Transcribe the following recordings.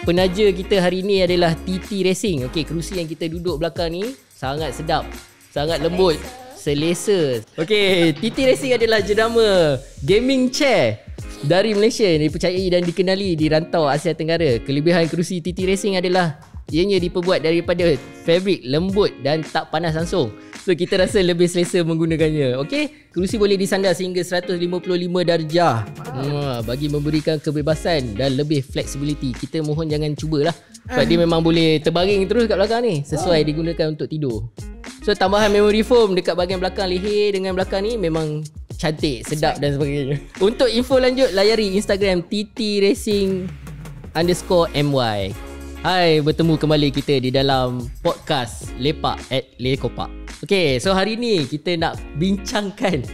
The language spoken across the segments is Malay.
Penaja kita hari ni adalah TT Racing. Okey, kerusi yang kita duduk belakang ni sangat sedap, sangat lembut, selesa. Okey, TT Racing adalah jenama gaming chair dari Malaysia yang dipercayai dan dikenali di rantau Asia Tenggara. Kelebihan kerusi TT Racing adalah ianya diperbuat daripada fabrik lembut dan tak panas langsung. So kita rasa lebih selesa menggunakannya. Okey, kerusi boleh disandar sehingga 155 darjah. Bagi memberikan kebebasan dan lebih flexibility. Kita mohon jangan cubalah. Sebab dia memang boleh terbaring terus kat belakang ni. Sesuai digunakan untuk tidur. So tambahan memory foam dekat bahagian belakang leher dengan belakang ni memang cantik, sedap dan sebagainya. Untuk info lanjut layari Instagram @ttracing_my. Hai, bertemu kembali kita di dalam podcast Lepak @Lekopak. Okay, so hari ni kita nak bincangkan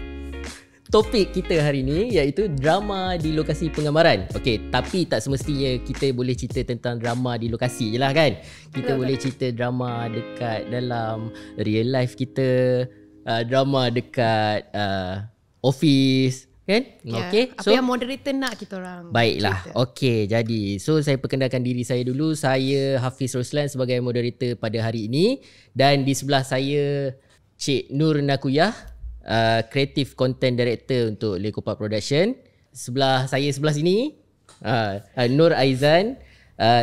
topik kita hari ni iaitu drama di lokasi penggambaran. Okay, tapi tak semestinya kita boleh cerita tentang drama di lokasi je lah kan. Kita boleh cerita drama dekat dalam real life kita, drama dekat office kan? Okay, apa yang moderator nak kita orang. Baiklah. Okay, jadi saya perkenalkan diri saya dulu. Saya Hafiz Roslan sebagai moderator pada hari ini. Dan di sebelah saya Cik Nur Nakuyah, Creative Content Director untuk Lekopak Production. Sebelah sini Nur Aizan,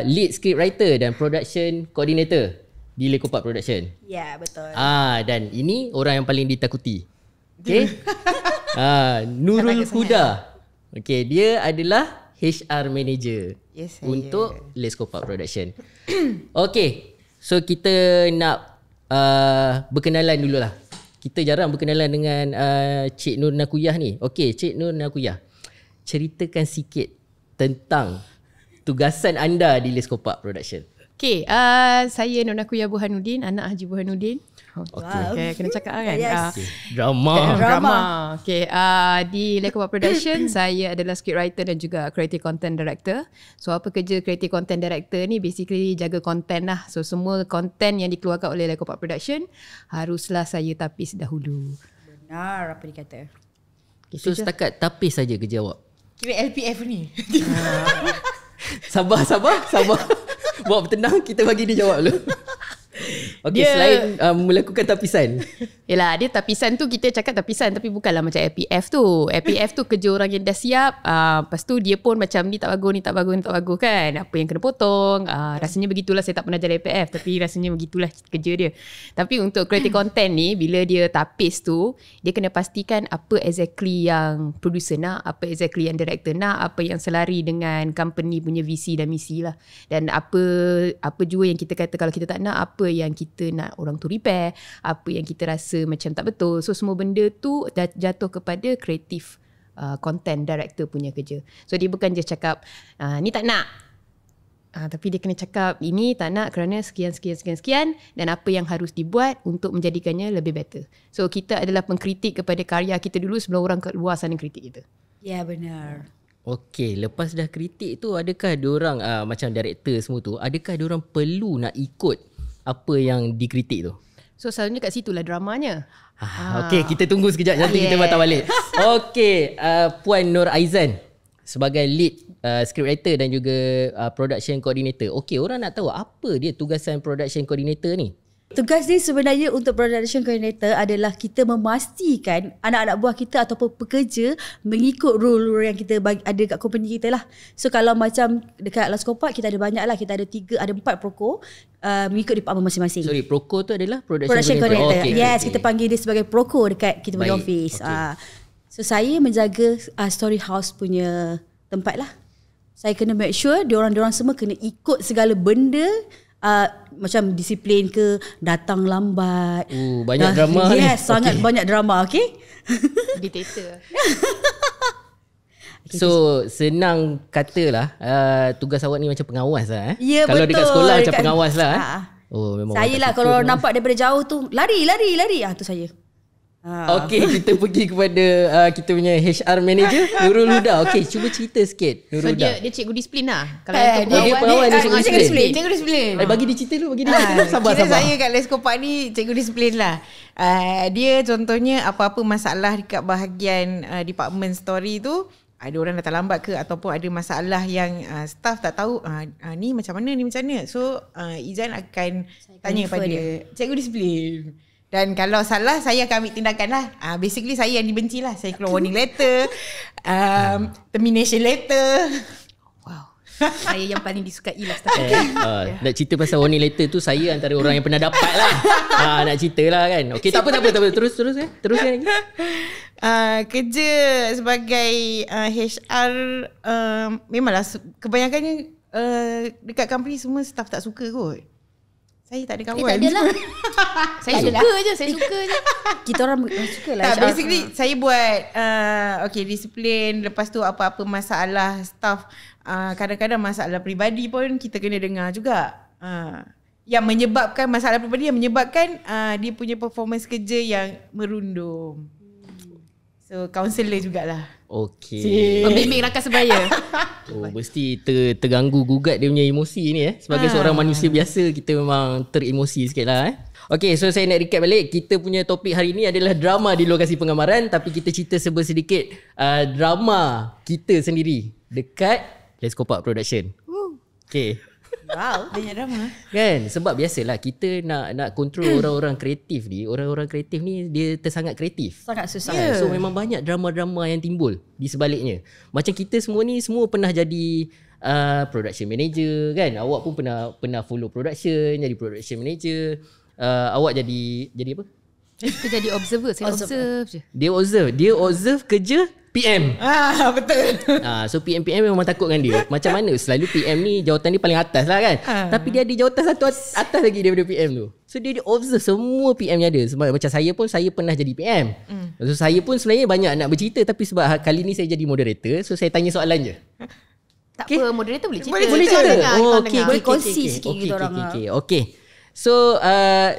Lead Script Writer dan Production Coordinator di Lekopak Production. Ya, betul. Dan ini orang yang paling ditakuti. Okay. Nurul Huda. Okay, dia adalah HR Manager untuk Lekopak Production. Okay, so kita nak berkenalan dululah. Kita jarang berkenalan dengan Cik Nur Nakuyah ni. Okay, Cik Nur Nakuyah, ceritakan sikit tentang tugasan anda di Lekopak Production. Okay, saya Nur Nakuyah Burhanuddin, anak Haji Burhanuddin. Okay, kena cakap kan. Yes. Drama. Okay, di Lekopak Production saya adalah script writer dan juga creative content director. So apa kerja creative content director ni, basically jaga konten lah. So semua konten yang dikeluarkan oleh Lekopak Production haruslah saya tapis dahulu. Benar apa dikata. Okay, so setakat tapis saja kerja awak. Kira LPF ni. Sabar. Buat bertenang, kita bagi dia jawab dulu. Okay, selain melakukan tapisan. Yelah, dia tapisan tu kita cakap tapisan tapi bukanlah macam APF tu. APF tu kerja orang yang dah siap. Lepas tu dia pun macam ni tak bagus kan. Apa yang kena potong. Rasanya begitulah, saya tak pernah jadi APF tapi rasanya begitulah kerja dia. Tapi untuk creative content ni, bila dia tapis tu, dia kena pastikan apa exactly yang producer nak, apa exactly yang director nak, apa yang selari dengan company punya visi dan misi lah. Dan apa juga yang kita kata kalau kita tak nak, apa yang kita nak orang tu repair, apa yang kita rasa macam tak betul. So semua benda tu dah jatuh kepada creative content director punya kerja. So dia bukan je cakap ni tak nak, tapi dia kena cakap ini tak nak kerana sekian dan apa yang harus dibuat untuk menjadikannya lebih better. So kita adalah pengkritik kepada karya kita dulu sebelum orang kat luar sana kritik kita. Ya, benar. Okay, lepas dah kritik tu, adakah diorang macam director semua tu, adakah diorang perlu nak ikut apa yang dikritik tu? So selalunya kat situlah dramanya. Okay, kita tunggu sekejap, nanti kita patah balik. Okay, Puan Nur Aizan sebagai lead script writer dan juga production coordinator. Okay, orang nak tahu apa dia tugasan production coordinator ni? Tugas dia sebenarnya untuk production coordinator adalah kita memastikan anak-anak buah kita ataupun pekerja mengikut rule yang kita ada kat company kita lah. So kalau macam dekat Lekopak kita ada banyak lah. Kita ada 4 proko mengikut department masing-masing. Sorry, proko tu adalah production coordinator. Okay, yes, kita panggil dia sebagai proko dekat kita punya office. Okay. So saya menjaga story house punya tempat lah. Saya kena make sure diorang semua kena ikut segala benda. Macam disiplin ke, datang lambat. Banyak drama ni. Yes, sangat banyak drama. Okay. Dictator. So senang katalah tugas awak ni macam pengawas lah. Ya, kalau betul. dekat sekolah macam pengawas lah. Memang saya lah kalau nampak daripada jauh tu lari. Tu saya. Okay, kita pergi kepada kita punya HR manager Nurul Huda. Okay, cuba cerita sikit Nurul Huda. Dia cikgu disiplin lah. Kalau dia pengawan, dia cikgu disiplin. Cikgu disiplin. Bagi dia cerita dulu, Sabar. Saya kat Lekopak ni cikgu disiplin lah. Dia contohnya apa-apa masalah dekat bahagian department story tu, ada orang datang lambat ke ataupun ada masalah yang staff tak tahu ni macam mana, so Izan akan tanya pada cikgu disiplin. Dan kalau salah, saya akan ambil tindakan lah. Basically saya yang dibenci lah. Saya keluar warning letter, termination letter. Saya yang paling disukai lah. Nak cerita pasal warning letter tu, saya antara orang yang pernah dapat lah. Nak cerita lah kan. Okay, tak apa. Terus kan. Teruskan lagi. Kerja sebagai HR, memanglah kebanyakannya dekat company semua staff tak suka kot. Saya tak ada kawan. Tak adalah. Saya suka je. Kita orang suka lah. Tak, basically saya buat disiplin. Lepas tu apa-apa masalah staff, kadang-kadang masalah peribadi pun kita kena dengar juga. Yang menyebabkan masalah peribadi, yang menyebabkan dia punya performance kerja yang merundum. So counselor jugalah. Okay. Membimbing rakan sebaya. Mesti terganggu gugat dia punya emosi ni Sebagai seorang manusia biasa, kita memang teremosi sikit lah Okay, so saya nak recap balik. Kita punya topik hari ni adalah drama di lokasi penggambaran. Tapi kita cerita sedikit drama kita sendiri dekat Let's Go Park Production. Okay. Wow, banyak drama. Kan, sebab biasalah kita nak kontrol orang-orang kreatif ni. Orang-orang kreatif ni dia tersangat kreatif. Sangat susah. So memang banyak drama-drama yang timbul di sebaliknya. Macam kita semua ni semua pernah jadi production manager kan. Awak pun pernah follow production, jadi production manager. Awak jadi apa? Kita jadi observer. Saya observe je. Dia observe kerja PM. Betul. So PM memang takut dengan dia. Macam mana selalu PM ni jawatan dia paling atas lah kan. Tapi dia ada jawatan satu atas lagi daripada PM tu. So dia observe semua PM yang ada. Sebab macam saya pernah jadi PM. So saya pun sebenarnya banyak nak bercerita, tapi sebab kali ni saya jadi moderator, so saya tanya soalan je. Tak apa, moderator boleh cerita. Boleh cerita. Okay. Boleh kongsi sikit kita orang. Okay. So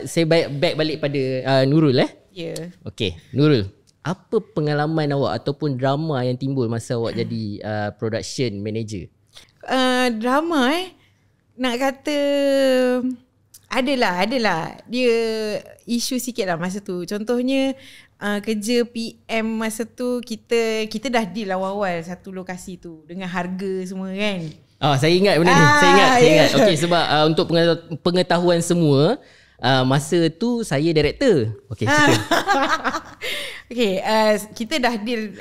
saya back balik pada Nurul Ya. Okay, Nurul, apa pengalaman awak ataupun drama yang timbul masa awak jadi production manager? Drama nak kata adalah dia isu sikit lah masa tu. Contohnya kerja PM masa tu kita dah deal awal-awal satu lokasi tu dengan harga semua kan. Saya ingat benda ni. Saya ingat. Okey, sebab untuk pengetahuan semua, masa tu saya director. Okey, kita. Okey, kita dah deal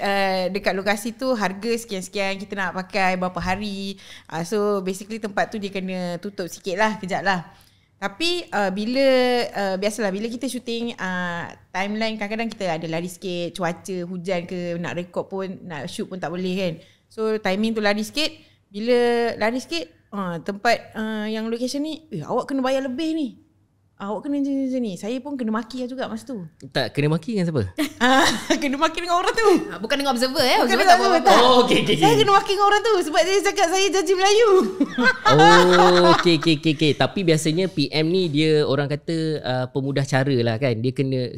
dekat lokasi tu harga sekian-sekian, kita nak pakai berapa hari. So basically tempat tu dia kena tutup sikit lah, kejap lah. Tapi biasalah bila kita shooting, timeline kadang-kadang kita ada lari sikit, cuaca hujan ke, nak record pun, nak shoot pun tak boleh kan. So timing tu lari sikit. Bila lari sikit, tempat yang location ni, awak kena bayar lebih ni. Awak kena macam ni. Saya pun kena maki juga masa tu. Tak, kena maki dengan siapa? Kena maki dengan orang tu. Bukan dengan observer Bukan observer dengan tak observer, apa-apa. tak. Okay. Saya kena maki dengan orang tu sebab dia cakap saya janji Melayu. Okay. Tapi biasanya PM ni dia orang kata pemudah cara lah kan. Dia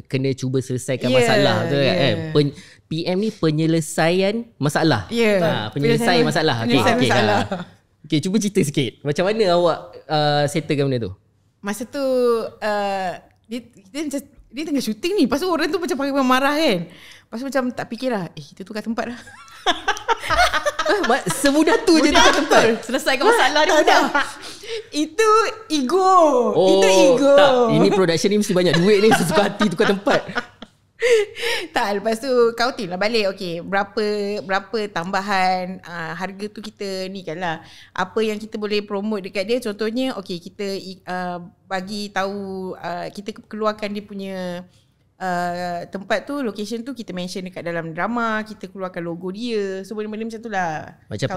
kena cuba selesaikan masalah tu kan. PM ni penyelesaian masalah. Penyelesaian masalah. Okay, cuba cerita sikit. Macam mana awak settlekan benda tu? Masa tu dia tengah syuting ni. Lepas tu orang tu macam pakai marah kan. Lepas tu macam tak fikir lah, kita tukar tempat lah. Semudah tu je tukar tempat. Selesaikan masalah dia mudah. Itu ego. Itu ego. Tak, ini production ni mesti banyak duit ni. Sesuka hati tukar tempat. Tak, lepas tu kau lah balik. Okay, berapa tambahan harga tu kita ni kan lah. Apa yang kita boleh promote dekat dia. Contohnya okay, kita bagi tahu, kita keluarkan dia punya tempat tu, location tu kita mention dekat dalam drama, kita keluarkan logo dia. So benda-benda macam tu lah. Macam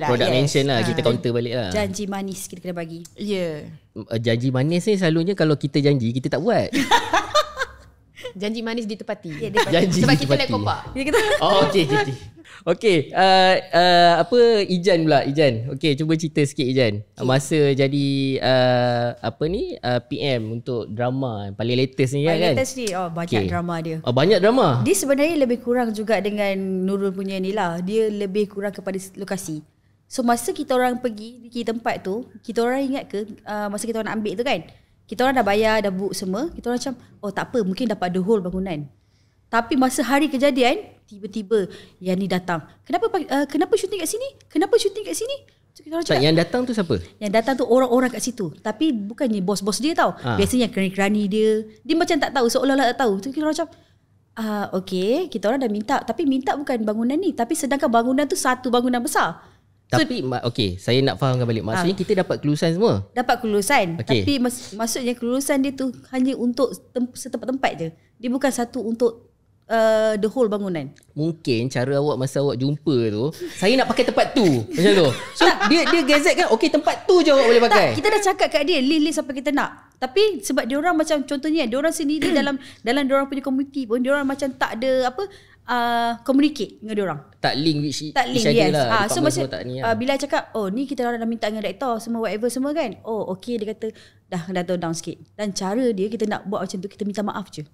product mention lah. Kita counter balik lah. Janji manis kita kena bagi. Ya. Janji manis ni selalunya kalau kita janji, kita tak buat. Janji manis ditepati. Janji sebab ditepati. kita like kopak. Okay. Apa Ijan pula, Ijan. Okay, cuba cerita sikit Ijan. Masa jadi PM untuk drama paling latest ni kan. Latest ni banyak drama dia. Banyak drama. Dia sebenarnya lebih kurang juga dengan Nurul punya ni lah. Dia lebih kurang kepada lokasi. So masa kita orang pergi di tempat tu, kita orang ingat ke masa kita orang nak ambil tu kan, kita orang dah bayar, dah book semua. Kita orang macam, tak apa, mungkin dapat the whole bangunan. Tapi masa hari kejadian, tiba-tiba yang ni datang. Kenapa syuting kat sini? Kenapa syuting kat sini? So, kita orang Tak, cakap, yang datang tu siapa? yang datang tu orang-orang kat situ. Tapi bukannya bos-bos dia tau. Biasanya kerani-kerani dia. Dia macam tak tahu, seolah-olah tak tahu. So kita orang macam, okay, kita orang dah minta. Tapi minta bukan bangunan ni. Tapi sedangkan bangunan tu satu bangunan besar. Tapi okey, saya nak fahamkan balik. Maksudnya kita dapat kelulusan semua. Dapat kelulusan. Okey. Tapi maksudnya kelulusan dia tu hanya untuk setempat-tempat je. Dia bukan satu untuk the whole bangunan. Mungkin cara awak masa awak jumpa tu, saya nak pakai tempat tu. Macam tu. So dia gazette kan, okey tempat tu je awak boleh pakai. Tak, kita dah cakap kat dia list apa kita nak. Tapi sebab diorang macam contohnya diorang sendiri dalam diorang punya community pun diorang macam tak ada communicate dengan diorang. Tak link which Tak link, each other yes. lah. So Department macam semua tak ni lah. bila I cakap, ni kita orang dah minta dengan rektor semua whatever semua kan. Okay, dia kata dah tone down sikit. Dan cara dia kita nak buat macam tu, kita minta maaf je.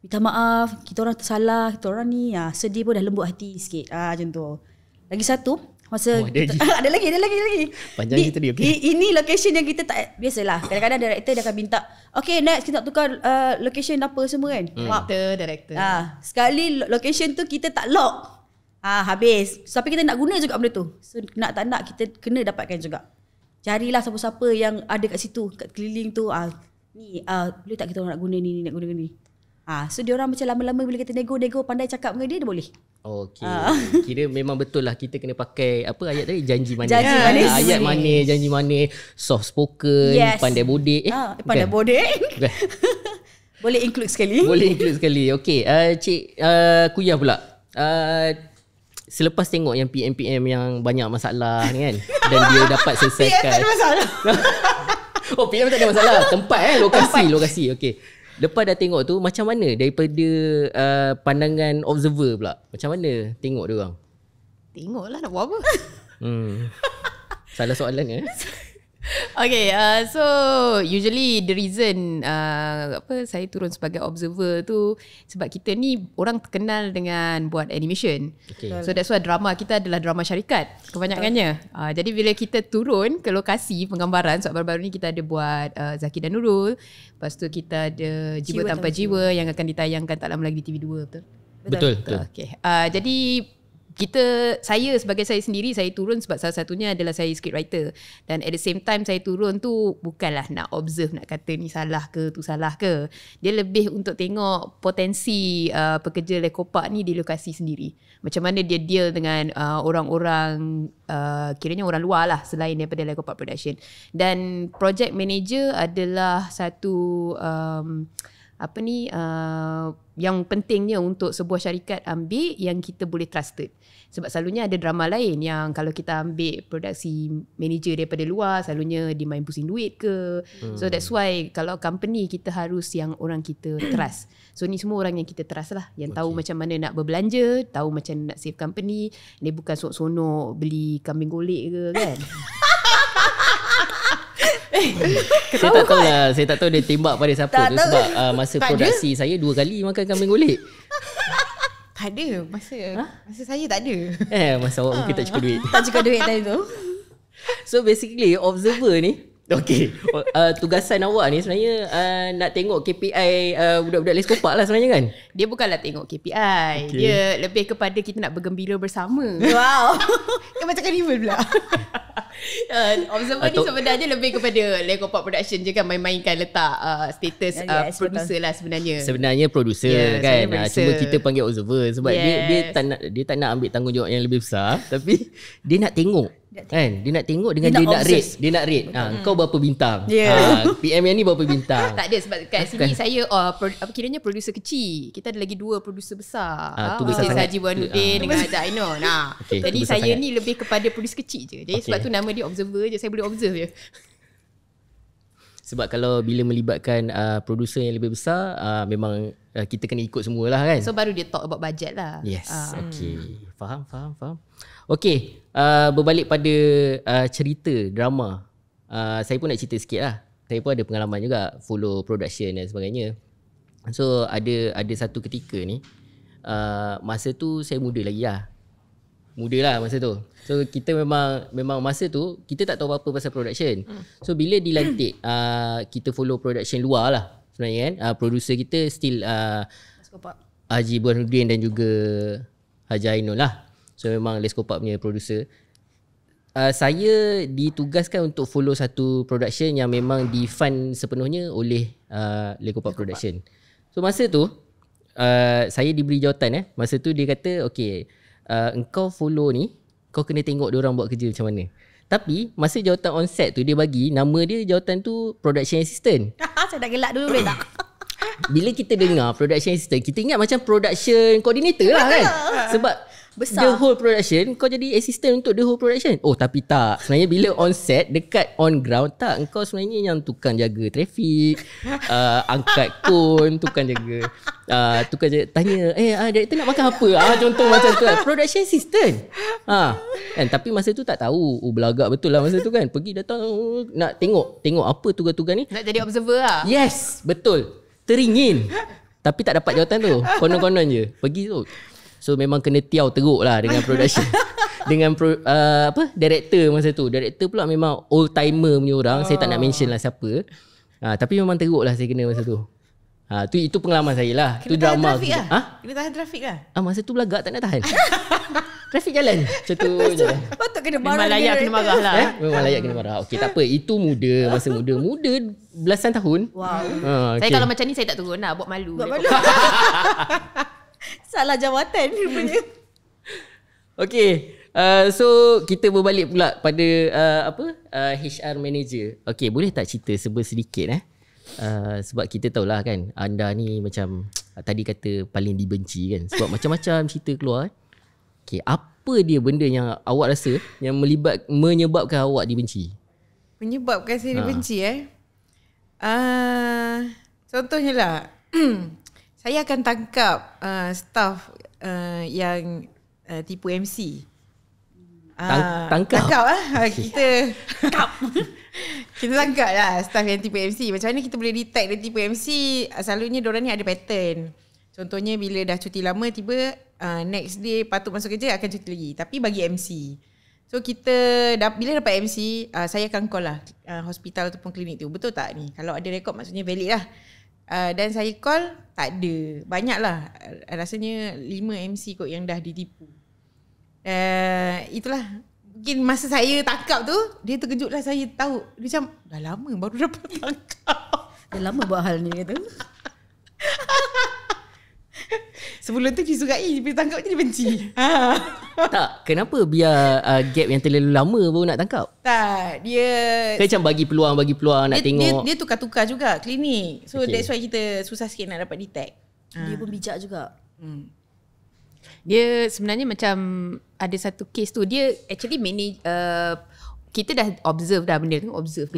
Minta maaf, kita orang tersalah, kita orang ni sedih pun dah lembut hati sikit. Macam tu. Lagi satu, masa ada lagi. Panjang kita tadi, okey. Ini location yang kita tak biasalah. Kadang-kadang director dia akan minta, okay next kita nak tukar location apa semua kan. Director. Sekali location tu kita tak lock. Habis. Tapi kita nak guna juga benda tu. So nak tak nak kita kena dapatkan juga. Carilah siapa-siapa yang ada kat situ, kat keliling tu. Boleh tak kita orang nak guna ni, nak guna ni. So dia orang macam lama-lama bila kita nego pandai cakap dengan dia boleh. Okey. Kira memang betul lah kita kena pakai apa ayat tadi, janji manis. Janji manis. Ayat manis, janji manis, soft spoken, Yes. pandai bodek. Pandai bodek. Bukan. Boleh include sekali. Boleh include sekali. Okey, Cik Kuyah pula. Selepas tengok yang PM yang banyak masalah ni kan, dan dia dapat selesaikan. PM tak ada masalah. PM tak ada masalah. Tempat lokasi. Okey. Lepas dah tengok tu, macam mana daripada pandangan observer pula? Macam mana tengok dia orang? Tengoklah nak buat apa. Salah soalan ya? Okay, so usually the reason saya turun sebagai observer tu sebab kita ni orang terkenal dengan buat animation. Okay. So that's why drama kita adalah drama syarikat kebanyakannya. Jadi bila kita turun ke lokasi penggambaran, sebab baru-baru ni kita ada buat Zaki dan Nurul, lepas tu kita ada Jiwa Tanpa Jiwa yang akan ditayangkan tak lama lagi di TV2, betul? Betul. Okay. Jadi saya sebagai saya sendiri, saya turun sebab salah satunya adalah saya script writer, dan at the same time saya turun tu bukanlah nak observe, nak kata ni salah ke tu salah ke. Dia lebih untuk tengok potensi pekerja Lekopak ni di lokasi sendiri, macam mana dia deal dengan orang-orang kiranya orang luar lah selain daripada Lekopak Production. Dan project manager adalah satu yang pentingnya untuk sebuah syarikat ambil yang kita boleh trusted. Sebab selalunya ada drama lain yang kalau kita ambil produksi manager daripada luar, selalunya dia main pusing duit ke. So that's why kalau company kita harus yang orang kita trust. So ni semua orang yang kita trust lah, yang tahu macam mana nak berbelanja, tahu macam nak save company. Dia bukan sonok-sonok beli kambing golek ke kan. Saya tak tahu dia tembak pada siapa tu, sebab masa Tak produksi saya 2 kali makan kambing golek. Tak ada. Masa saya tak ada. Masa awak mungkin tak cukup duit. Tak cukup duit tadi tu. So basically observer ni, tugasan awak ni sebenarnya nak tengok KPI budak-budak Leskopak lah sebenarnya kan? Dia bukanlah tengok KPI. Dia lebih kepada kita nak bergembira bersama. Wow. Kan macam carnival pula. Observer ni sebenarnya lebih kepada Lekopak Production je kan, main-mainkan letak status producer lah sebenarnya. Sebenarnya producer kan. Cuma kita panggil observer sebab dia tak nak ambil tanggungjawab yang lebih besar, tapi dia nak tengok. Kan, dia nak tengok dengan dia nak rate. Kau berapa bintang? PM yang ni berapa bintang? Tak ada, sebab kat sini saya kiranya producer kecil. Kita ada lagi 2 producer besar. Tu besar sangat. Haji Wanuddin dengan Ajak Ainon. Jadi saya ni lebih kepada producer kecil je. Jadi sebab tu nama dia observer je. Saya boleh observe je. Sebab kalau bila melibatkan producer yang lebih besar, memang kita kena ikut semualah kan. So baru dia talk about budget lah. Yes. Okay. Faham. Okay, berbalik pada cerita drama. Saya pun nak cerita sikit lah. Saya pun ada pengalaman juga follow production dan sebagainya. So ada satu ketika ni, masa tu saya muda lagi lah. Muda lah masa tu. So kita memang masa tu kita tak tahu apa-apa pasal production. So bila dilantik, kita follow production luar lah sebenarnya kan. Producer kita still Haji Burhanuddin dan juga Haji Ainul lah. So memang Leskopak punya producer. Saya ditugaskan untuk follow satu production yang memang di-fund sepenuhnya oleh Leskopak Production. So masa tu saya diberi jawatan masa tu dia kata okay, engkau follow ni, kau kena tengok diorang buat kerja macam mana. Tapi masa jawatan on set tu dia bagi nama dia, jawatan tu production assistant. Saya dah gelak dulu boleh tak? Bila kita dengar production assistant, kita ingat macam production coordinator lah kan. Sebab besar. The whole production, kau jadi assistant untuk the whole production. Oh tapi tak. Sebenarnya bila on set, dekat on ground, tak. Engkau sebenarnya yang tukang jaga trafik, angkat kon, tukang jaga, tanya, director nak makan apa? Contoh macam tu kan. Production assistant. Kan, tapi masa tu tak tahu. Belagak betul lah masa tu kan. Pergi datang nak tengok apa tugas-tugas ni. Nak jadi observer lah. Yes, betul. Teringin. Tapi tak dapat jawatan tu. Konon-konon je. Pergi tu. So memang kena tiaw teruk lah dengan production. Dengan director masa tu. Director pula memang old timer punya orang. Saya tak nak mention lah siapa. Tapi memang teruk lah saya kena masa tu. Itu pengalaman saya lah. Kena Tu tahan drama. trafik lah. Kena tahan trafik lah. Masa tu belagak tak nak tahan. Trafik jalan. Macam tu je. Patut kena marah. Memang layak kena marah lah. Memang layak kena marah. Okey, tak apa. Itu muda. Masa muda. Muda belasan tahun. Wow. Saya kalau macam ni saya tak turun lah. Buat malu. Salah jawatan rupanya. Okay, so kita berbalik pula pada HR manager. Okay, boleh tak cerita sedikit sebab kita tahulah kan anda ni macam tadi kata paling dibenci kan. Sebab macam-macam cerita keluar. Okay, apa dia benda yang awak rasa yang menyebabkan awak dibenci? Menyebabkan saya dibenci contohnya lah saya akan tangkap staff yang tipu MC. Tangkap Kita tangkap lah staff yang tipu MC. Macam mana kita boleh detect dia tipu MC? Selalunya diorang ni ada pattern. Contohnya bila dah cuti lama, tiba next day patut masuk kerja akan cuti lagi. Tapi bagi MC. So kita bila dapat MC, saya akan call lah hospital ataupun klinik tu. Betul tak ni? Kalau ada rekod maksudnya valid lah. Dan saya call, tak ada. Banyak lah. Rasanya 5 MC kot yang dah ditipu. Itulah. Mungkin masa saya tangkap tu, dia terkejut lah saya tahu. Dia macam, dah lama baru dapat tangkap. Dah lama buat hal ni kata. Sebelum tu disukai, bila tangkap je dia benci. Tak, kenapa biar gap yang terlalu lama baru nak tangkap? Tak, dia Macam bagi peluang nak tengok. Dia tukar-tukar juga klinik. So that's why kita susah sikit nak dapat detect. Dia pun bijak juga. Dia sebenarnya macam ada satu case tu. Dia actually manage kita dah observe dah benda tu, observe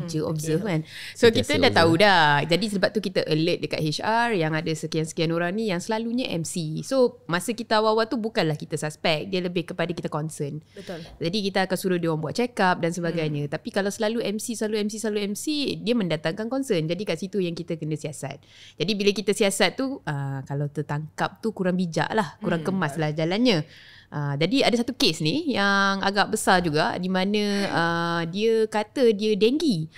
kan. So kita dah tahu dah. Jadi sebab tu kita alert dekat HR yang ada sekian-sekian orang ni yang selalunya MC. So masa kita awal-awal tu bukanlah kita suspect, dia lebih kepada kita concern. Betul. Jadi kita akan suruh dia orang buat check up dan sebagainya. Tapi kalau selalu MC, dia mendatangkan concern. Jadi kat situ yang kita kena siasat. Jadi bila kita siasat tu kalau tertangkap tu kurang bijak lah, kurang kemas lah jalannya. Jadi ada satu kes ni yang agak besar juga di mana dia kata dia denggi.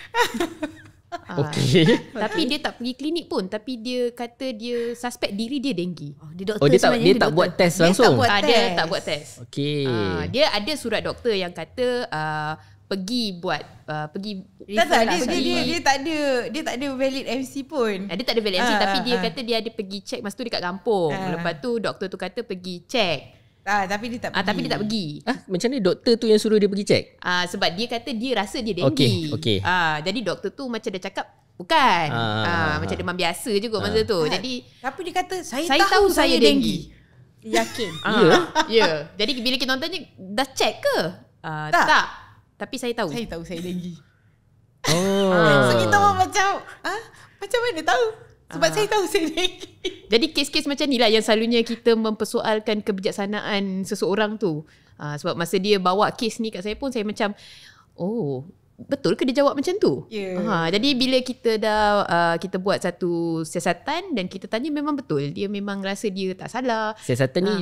Okay. Tapi dia tak pergi klinik pun, tapi dia kata dia suspek diri dia denggi. Dia doktor Dia sebenarnya. tak buat test langsung. Dia tak buat test. Okay. Dia ada surat doktor yang kata pergi buat pergi Tak, dia tak ada valid MC pun. dia tak ada valid MC tapi dia kata dia ada pergi check masa tu dekat kampung. Lepas tu doktor tu kata pergi check. Tapi dia tak pergi. Tapi dia tak pergi. Macam mana doktor tu yang suruh dia pergi check? Sebab dia kata dia rasa dia denggi. Okay. Jadi doktor tu macam dia cakap bukan. Macam demam biasa je kot masa tu. Jadi tapi dia kata saya tahu saya denggi. Yakin. Ya. Jadi bila kita orang tanya dah check ke? Tak. Tapi saya tahu. Saya tahu saya denggi. Oh. So kita orang macam macam mana tahu? Sebab saya tahu saya denggi. Jadi kes-kes macam ni lah yang selalunya kita mempersoalkan kebijaksanaan seseorang tu. Sebab masa dia bawa kes ni kat saya pun saya macam betul ke dia jawab macam tu? Jadi bila kita dah kita buat satu siasatan dan kita tanya memang betul. Dia memang rasa dia tak salah. Siasatan ni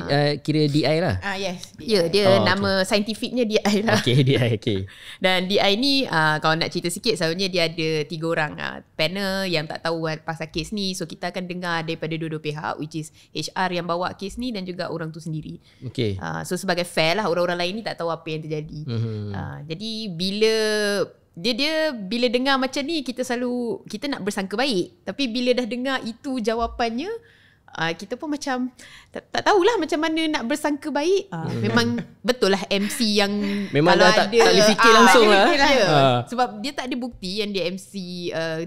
kira DI lah. Yes. Ya, dia nama saintifiknya DI lah. Okay, DI. Okay. Dan DI ni kalau nak cerita sikit, selalunya dia ada 3 orang panel yang tak tahu pasal kes ni. So kita akan dengar daripada dua-dua pihak, which is HR yang bawa kes ni dan juga orang tu sendiri. Okay. So sebagai fair lah, orang-orang lain ni tak tahu apa yang terjadi. Jadi bila dia bila dengar macam ni, kita nak bersangka baik. Tapi bila dah dengar itu jawapannya, kita pun macam tak tahulah macam mana nak bersangka baik. Memang betul lah MC yang memang kalau tak boleh fikir langsung lah. Sebab dia tak ada bukti yang dia MC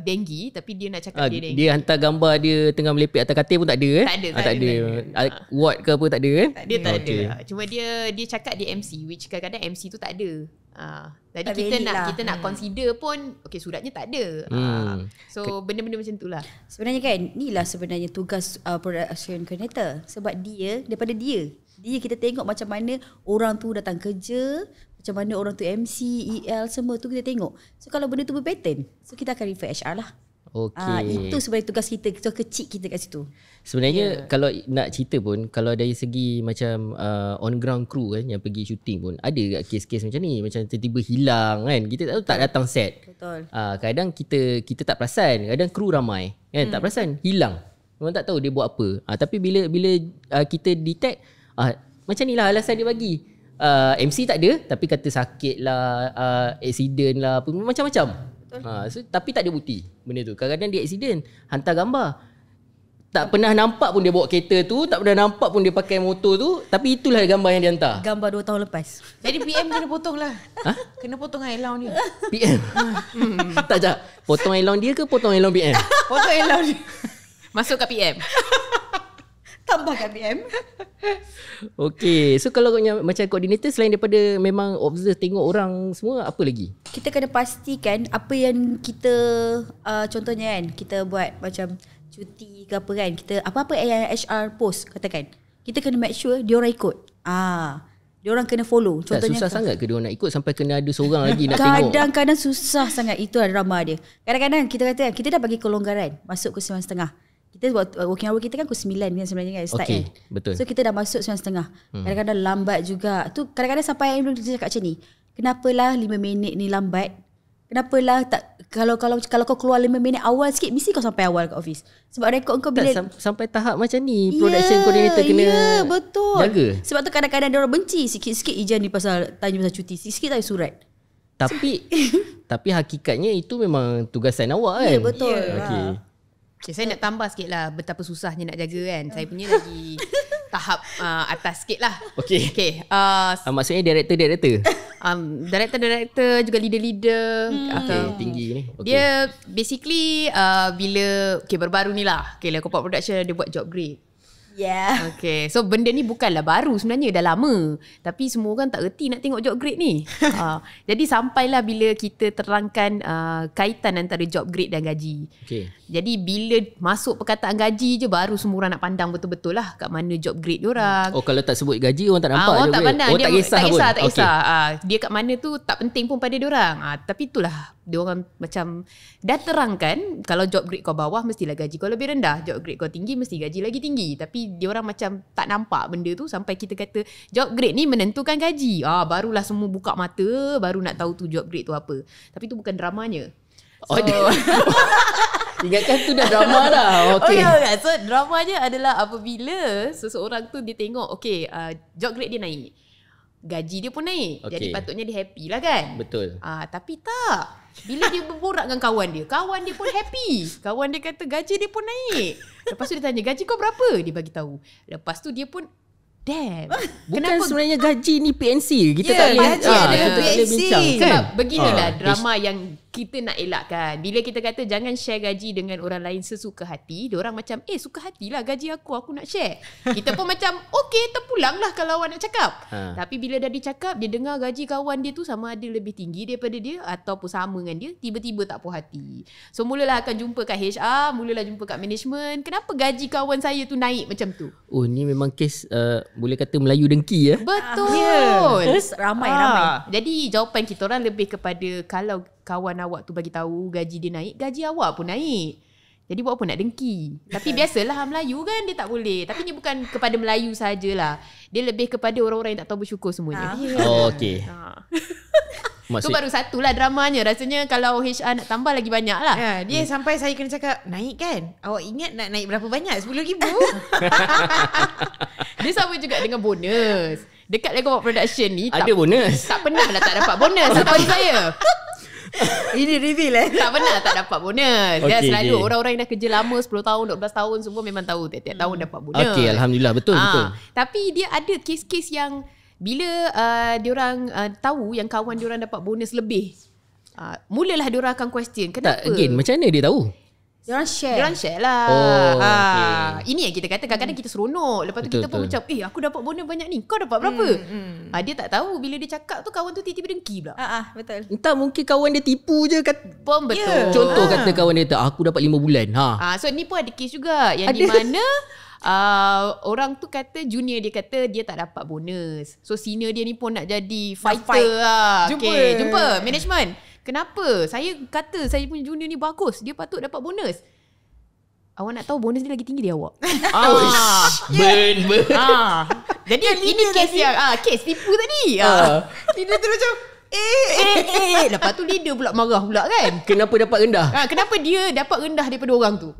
denggi, tapi dia nak cakap dia denggi. Dia hantar gambar dia tengah melepek atas katil pun tak ada Tak ada. Ward ke apa tak ada kan? Dia tak ada. Cuma dia cakap dia MC, which kadang-kadang MC tu tak ada. Jadi kita nak consider pun suratnya tak ada. So benda-benda macam tu lah. Sebenarnya kan, inilah sebenarnya tugas production coordinator. Sebab daripada dia kita tengok macam mana orang tu datang kerja, macam mana orang tu MC, EL, semua tu kita tengok. So kalau benda tu berpattern, so kita akan refer HR lah. Okay. Itu sebenarnya tugas kita kecil kita kat situ. Sebenarnya kalau nak cerita pun, kalau dari segi macam on ground crew kan yang pergi shooting pun, ada kat kes-kes macam ni, macam tiba-tiba hilang kan, kita tak datang set. Betul. Kadang kita tak perasan, kadang kru ramai kan, tak perasan, hilang. Memang tak tahu dia buat apa. Tapi bila kita detect macam ni lah alasan dia bagi. MC tak ada, tapi kata sakit lah, accident lah, apa, macam-macam. Tapi tak ada bukti benda tu. Kadang-kadang dia accident, hantar gambar, tak pernah nampak pun dia bawa kereta tu, tak pernah nampak pun dia pakai motor tu, tapi itulah gambar yang dia hantar. Gambar 2 tahun lepas. Jadi PM kena potong lah. Kena potong allowance dia. PM tak, potong allowance dia ke potong allowance PM? Potong allowance dia. Masuk kat PM. Tambah kat PM. Okay, so kalau macam coordinator, selain daripada memang observe tengok orang semua, apa lagi? Kita kena pastikan apa yang kita contohnya kan, kita buat macam cuti ke apa kan, kita apa-apa yang HR post katakan, kita kena make sure dia orang ikut. Dia orang kena follow. Contohnya susah sangat ke dia orang nak ikut sampai kena ada seorang lagi nak tengok? Kadang-kadang susah sangat. Itu adalah drama dia. Kadang-kadang kita kata kita dah bagi kelonggaran masuk ke 9.30. Kita buat working hour kita kan pukul 9 kan sebenarnya kan start kan. Betul. So kita dah masuk 9.30. Kadang-kadang lambat juga. Tu kadang-kadang sampai yang dia cakap macam ni. Kenapalah 5 minit ni lambat? Kenapalah tak kalau kau keluar 5 minit awal sikit, mesti kau sampai awal kat office. Sebab rekod kau bila sampai tahap macam ni, production coordinator kena betul. jaga. Sebab tu kadang-kadang dia orang benci sikit-sikit Ijan ni tanya pasal cuti. Sikit-sikit tanya surat. Tapi hakikatnya itu memang tugasan awak kan? Ya, betul. Okay, saya nak tambah sikit lah betapa susahnya nak jaga kan. Saya punya lagi tahap atas sikit lah. Okay. Maksudnya director? Director juga leader-leader. Tinggi ni. Dia basically bila baru-baru ni lah. Lah corporate production dia buat job grade. Yeah. Okay, so benda ni bukanlah baru sebenarnya, dah lama. Tapi semua orang tak reti nak tengok job grade ni. Jadi sampailah bila kita terangkan kaitan antara job grade dan gaji. Okay. Jadi bila masuk perkataan gaji je, baru semua orang nak pandang betul-betul lah kat mana job grade diorang. Kalau tak sebut gaji, orang tak nampak. Orang tak pandang. Orang tak kisah pun. Tak kisah. Dia kat mana tu tak penting pun pada diorang. Tapi itulah, diorang macam dah terangkan, kalau job grade kau bawah mestilah gaji kau lebih rendah, job grade kau tinggi mesti gaji lagi tinggi. Tapi diorang macam tak nampak benda tu sampai kita kata job grade ni menentukan gaji. Barulah semua buka mata, baru nak tahu tu job grade tu apa. Tapi tu bukan dramanya. Ingatkan tu dah drama dah. Okay. So dramanya adalah apabila seseorang tu dia tengok job grade dia naik, gaji dia pun naik. Jadi patutnya dia happy lah kan. Betul. Tapi tak. Bila dia berborak dengan kawan dia pun happy. Kawan dia kata gaji dia pun naik. Lepas tu dia tanya, gaji kau berapa? Dia bagi tahu. Lepas tu dia pun damn. Bukan sebenarnya gaji ni PNC. Kita tak boleh bincang. Sebab beginilah drama yang kita nak elakkan. Bila kita kata jangan share gaji dengan orang lain sesuka hati, diorang macam suka hatilah gaji aku nak share. Kita pun macam terpulang lah kalau awak nak cakap. Tapi bila dah dicakap, dia dengar gaji kawan dia tu sama ada lebih tinggi daripada dia ataupun sama dengan dia, tiba-tiba tak puas hati. So mulalah akan jumpa kat HR, mulalah jumpa kat management. Kenapa gaji kawan saya tu naik macam tu? Ni memang kes boleh kata Melayu dengki ya. Betul. Ramai. Jadi jawapan kita orang lebih kepada kawan awak tu bagi tahu gaji dia naik, gaji awak pun naik. Jadi buat apa nak dengki? Tapi biasalah Melayu kan dia tak boleh. Tapi ni bukan kepada Melayu sajalah. Dia lebih kepada orang-orang yang tak tahu bersyukur semuanya. Oh, okey. Tu baru satu lah dramanya. Rasanya kalau HR nak tambah lagi banyak lah. Ya, dia sampai saya kena cakap, naik kan? Awak ingat nak naik berapa banyak? 10,000? Dia sama juga dengan bonus. Dekat Lego Production ni Ada bonus? tak pernah lah tak dapat bonus. Setahu saya. Ini reveal Tak pernah tak dapat bonus. Dia Okey, selalu okey. orang-orang yang dah kerja lama 10 tahun, 12 tahun semua memang tahu tiap-tiap tahun dapat bonus. Okey, alhamdulillah, betul. Tapi dia ada kes-kes yang bila diorang tahu yang kawan diorang dapat bonus lebih, mulalah diorang akan question kenapa. Tak, again, macam mana dia tahu? Diorang share. Diorang share lah. Oh, okey. Ini yang kita kata kadang-kadang kita seronok. Lepas tu Betul, kita pun betul. macam, aku dapat bonus banyak ni. Kau dapat berapa? Dia tak tahu bila dia cakap tu kawan tu tiba-tiba dengki pula. Betul. Entah mungkin kawan dia tipu je Pun betul. Contoh kata kawan dia tak, aku dapat 5 bulan. So ni pun ada kes juga yang di mana orang tu kata junior dia kata dia tak dapat bonus. So senior dia ni pun nak jadi fighter lah. Jumpa management. Kenapa? Saya kata saya punya junior ni bagus. Dia patut dapat bonus. Awak nak tahu bonus dia lagi tinggi dia awak. Burn. Jadi ini kes yang kes tipu tadi. Leader tu macam, Lepas tu leader pula marah pula kan. Kenapa dapat rendah? Kenapa dia dapat rendah daripada orang tu?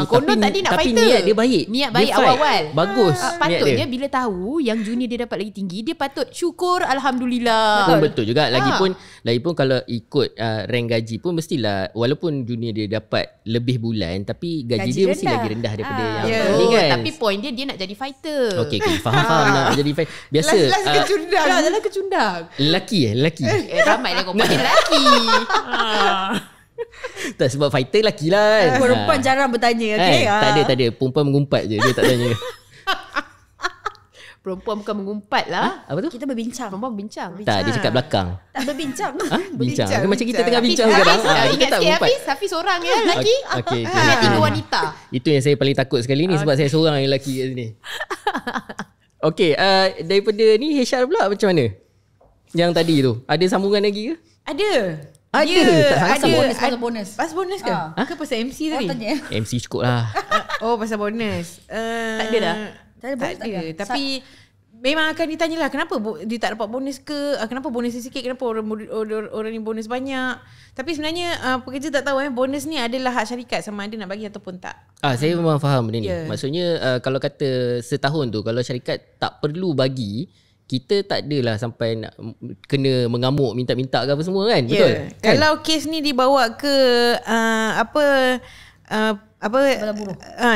Konon tadi nak tapi fighter. niat dia baik. Niat Dia baik fight. awal-awal. Bagus niat Patutnya dia. bila tahu yang junior dia dapat lagi tinggi, dia patut syukur alhamdulillah. Betul juga. Lagipun kalau ikut rank gaji pun mestilah walaupun junior dia dapat lebih bulan tapi gaji dia mesti lagi rendah daripada yang ni kan. Tapi point dia nak jadi fighter. Okey, faham nak jadi fight. Biasa last kecundang. Adalah kecundang. lelaki. Ramai lah kompak dia lelaki. Tak, sebab fighter lelaki lah. Perempuan jarang bertanya. Okay? Tak ada. Perempuan mengumpat je. Dia tak tanya. Perempuan bukan mengumpat lah. Apa tu? Kita berbincang. Perempuan bincang. Tak, dia cakap belakang. Tak berbincang. Bincang. Macam kita tengah Hafiz, bincang sekarang. Ingat Kita tak sikit mengumpat. Hafiz seorang ya lelaki. Okey. Ingat 3 wanita. Itu yang saya paling takut sekali ni sebab saya seorang yang lelaki kat sini. Okey, daripada ni HR pula macam mana? Yang tadi tu. Ada sambungan lagi ke? Ada. Ada. Dia Tak ada. Pasal bonus. Pas bonus ke? Ke pasal MC Orang tadi? tanya. MC cukup lah. Pasal bonus. Tak ada dah. Tak ada bonus, Tak tak ada. ada. Tapi memang akan ditanyalah kenapa dia tak dapat bonus ke? Kenapa bonus dia sikit? Kenapa orang ni bonus banyak? Tapi sebenarnya pekerja tak tahu bonus ni adalah hak syarikat sama ada nak bagi ataupun tak. Saya memang faham benda ni. Yeah. Maksudnya kalau kata setahun tu kalau syarikat tak perlu bagi, kita tak adalah sampai nak kena mengamuk minta-minta ke apa semua kan? Betul? Yeah. Kalau kes ni dibawa ke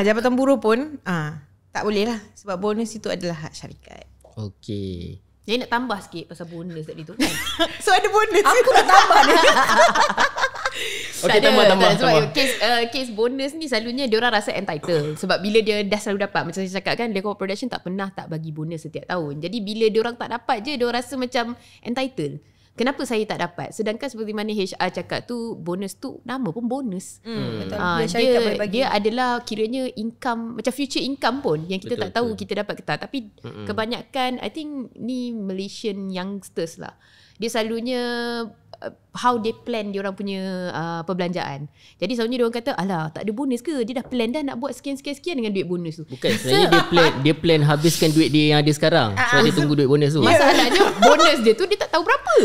Jabatan Buruh pun tak boleh lah sebab bonus itu adalah hak syarikat. Okey. Jadi nak tambah sikit pasal bonus tadi tu kan. So ada bonus. Aku nak tambah ni. Okey, tambah. Sebab kes bonus ni selalunya diorang rasa entitled. Sebab bila dia dah selalu dapat, macam saya cakap kan, Lego Production tak pernah tak bagi bonus setiap tahun. Jadi bila diorang tak dapat je, diorang rasa macam entitled. Kenapa saya tak dapat? Sedangkan seperti mana HR cakap tu, bonus tu nama pun bonus. Betul. Dia syarikat boleh bagi. Dia adalah kiranya income, macam future income pun yang kita Betul, tak tahu betul. kita dapat ke tak. Tapi kebanyakan I think ni Malaysian youngsters lah. Dia selalunya how they plan diorang punya perbelanjaan. Jadi selalunya diorang kata, alah tak ada bonus ke? Dia dah plan dah nak buat sekian-sekian dengan duit bonus tu. Bukan, sebenarnya dia plan habiskan duit dia yang ada sekarang. So dia tunggu duit bonus tu. Masalahnya bonus dia tu dia tak tahu berapa.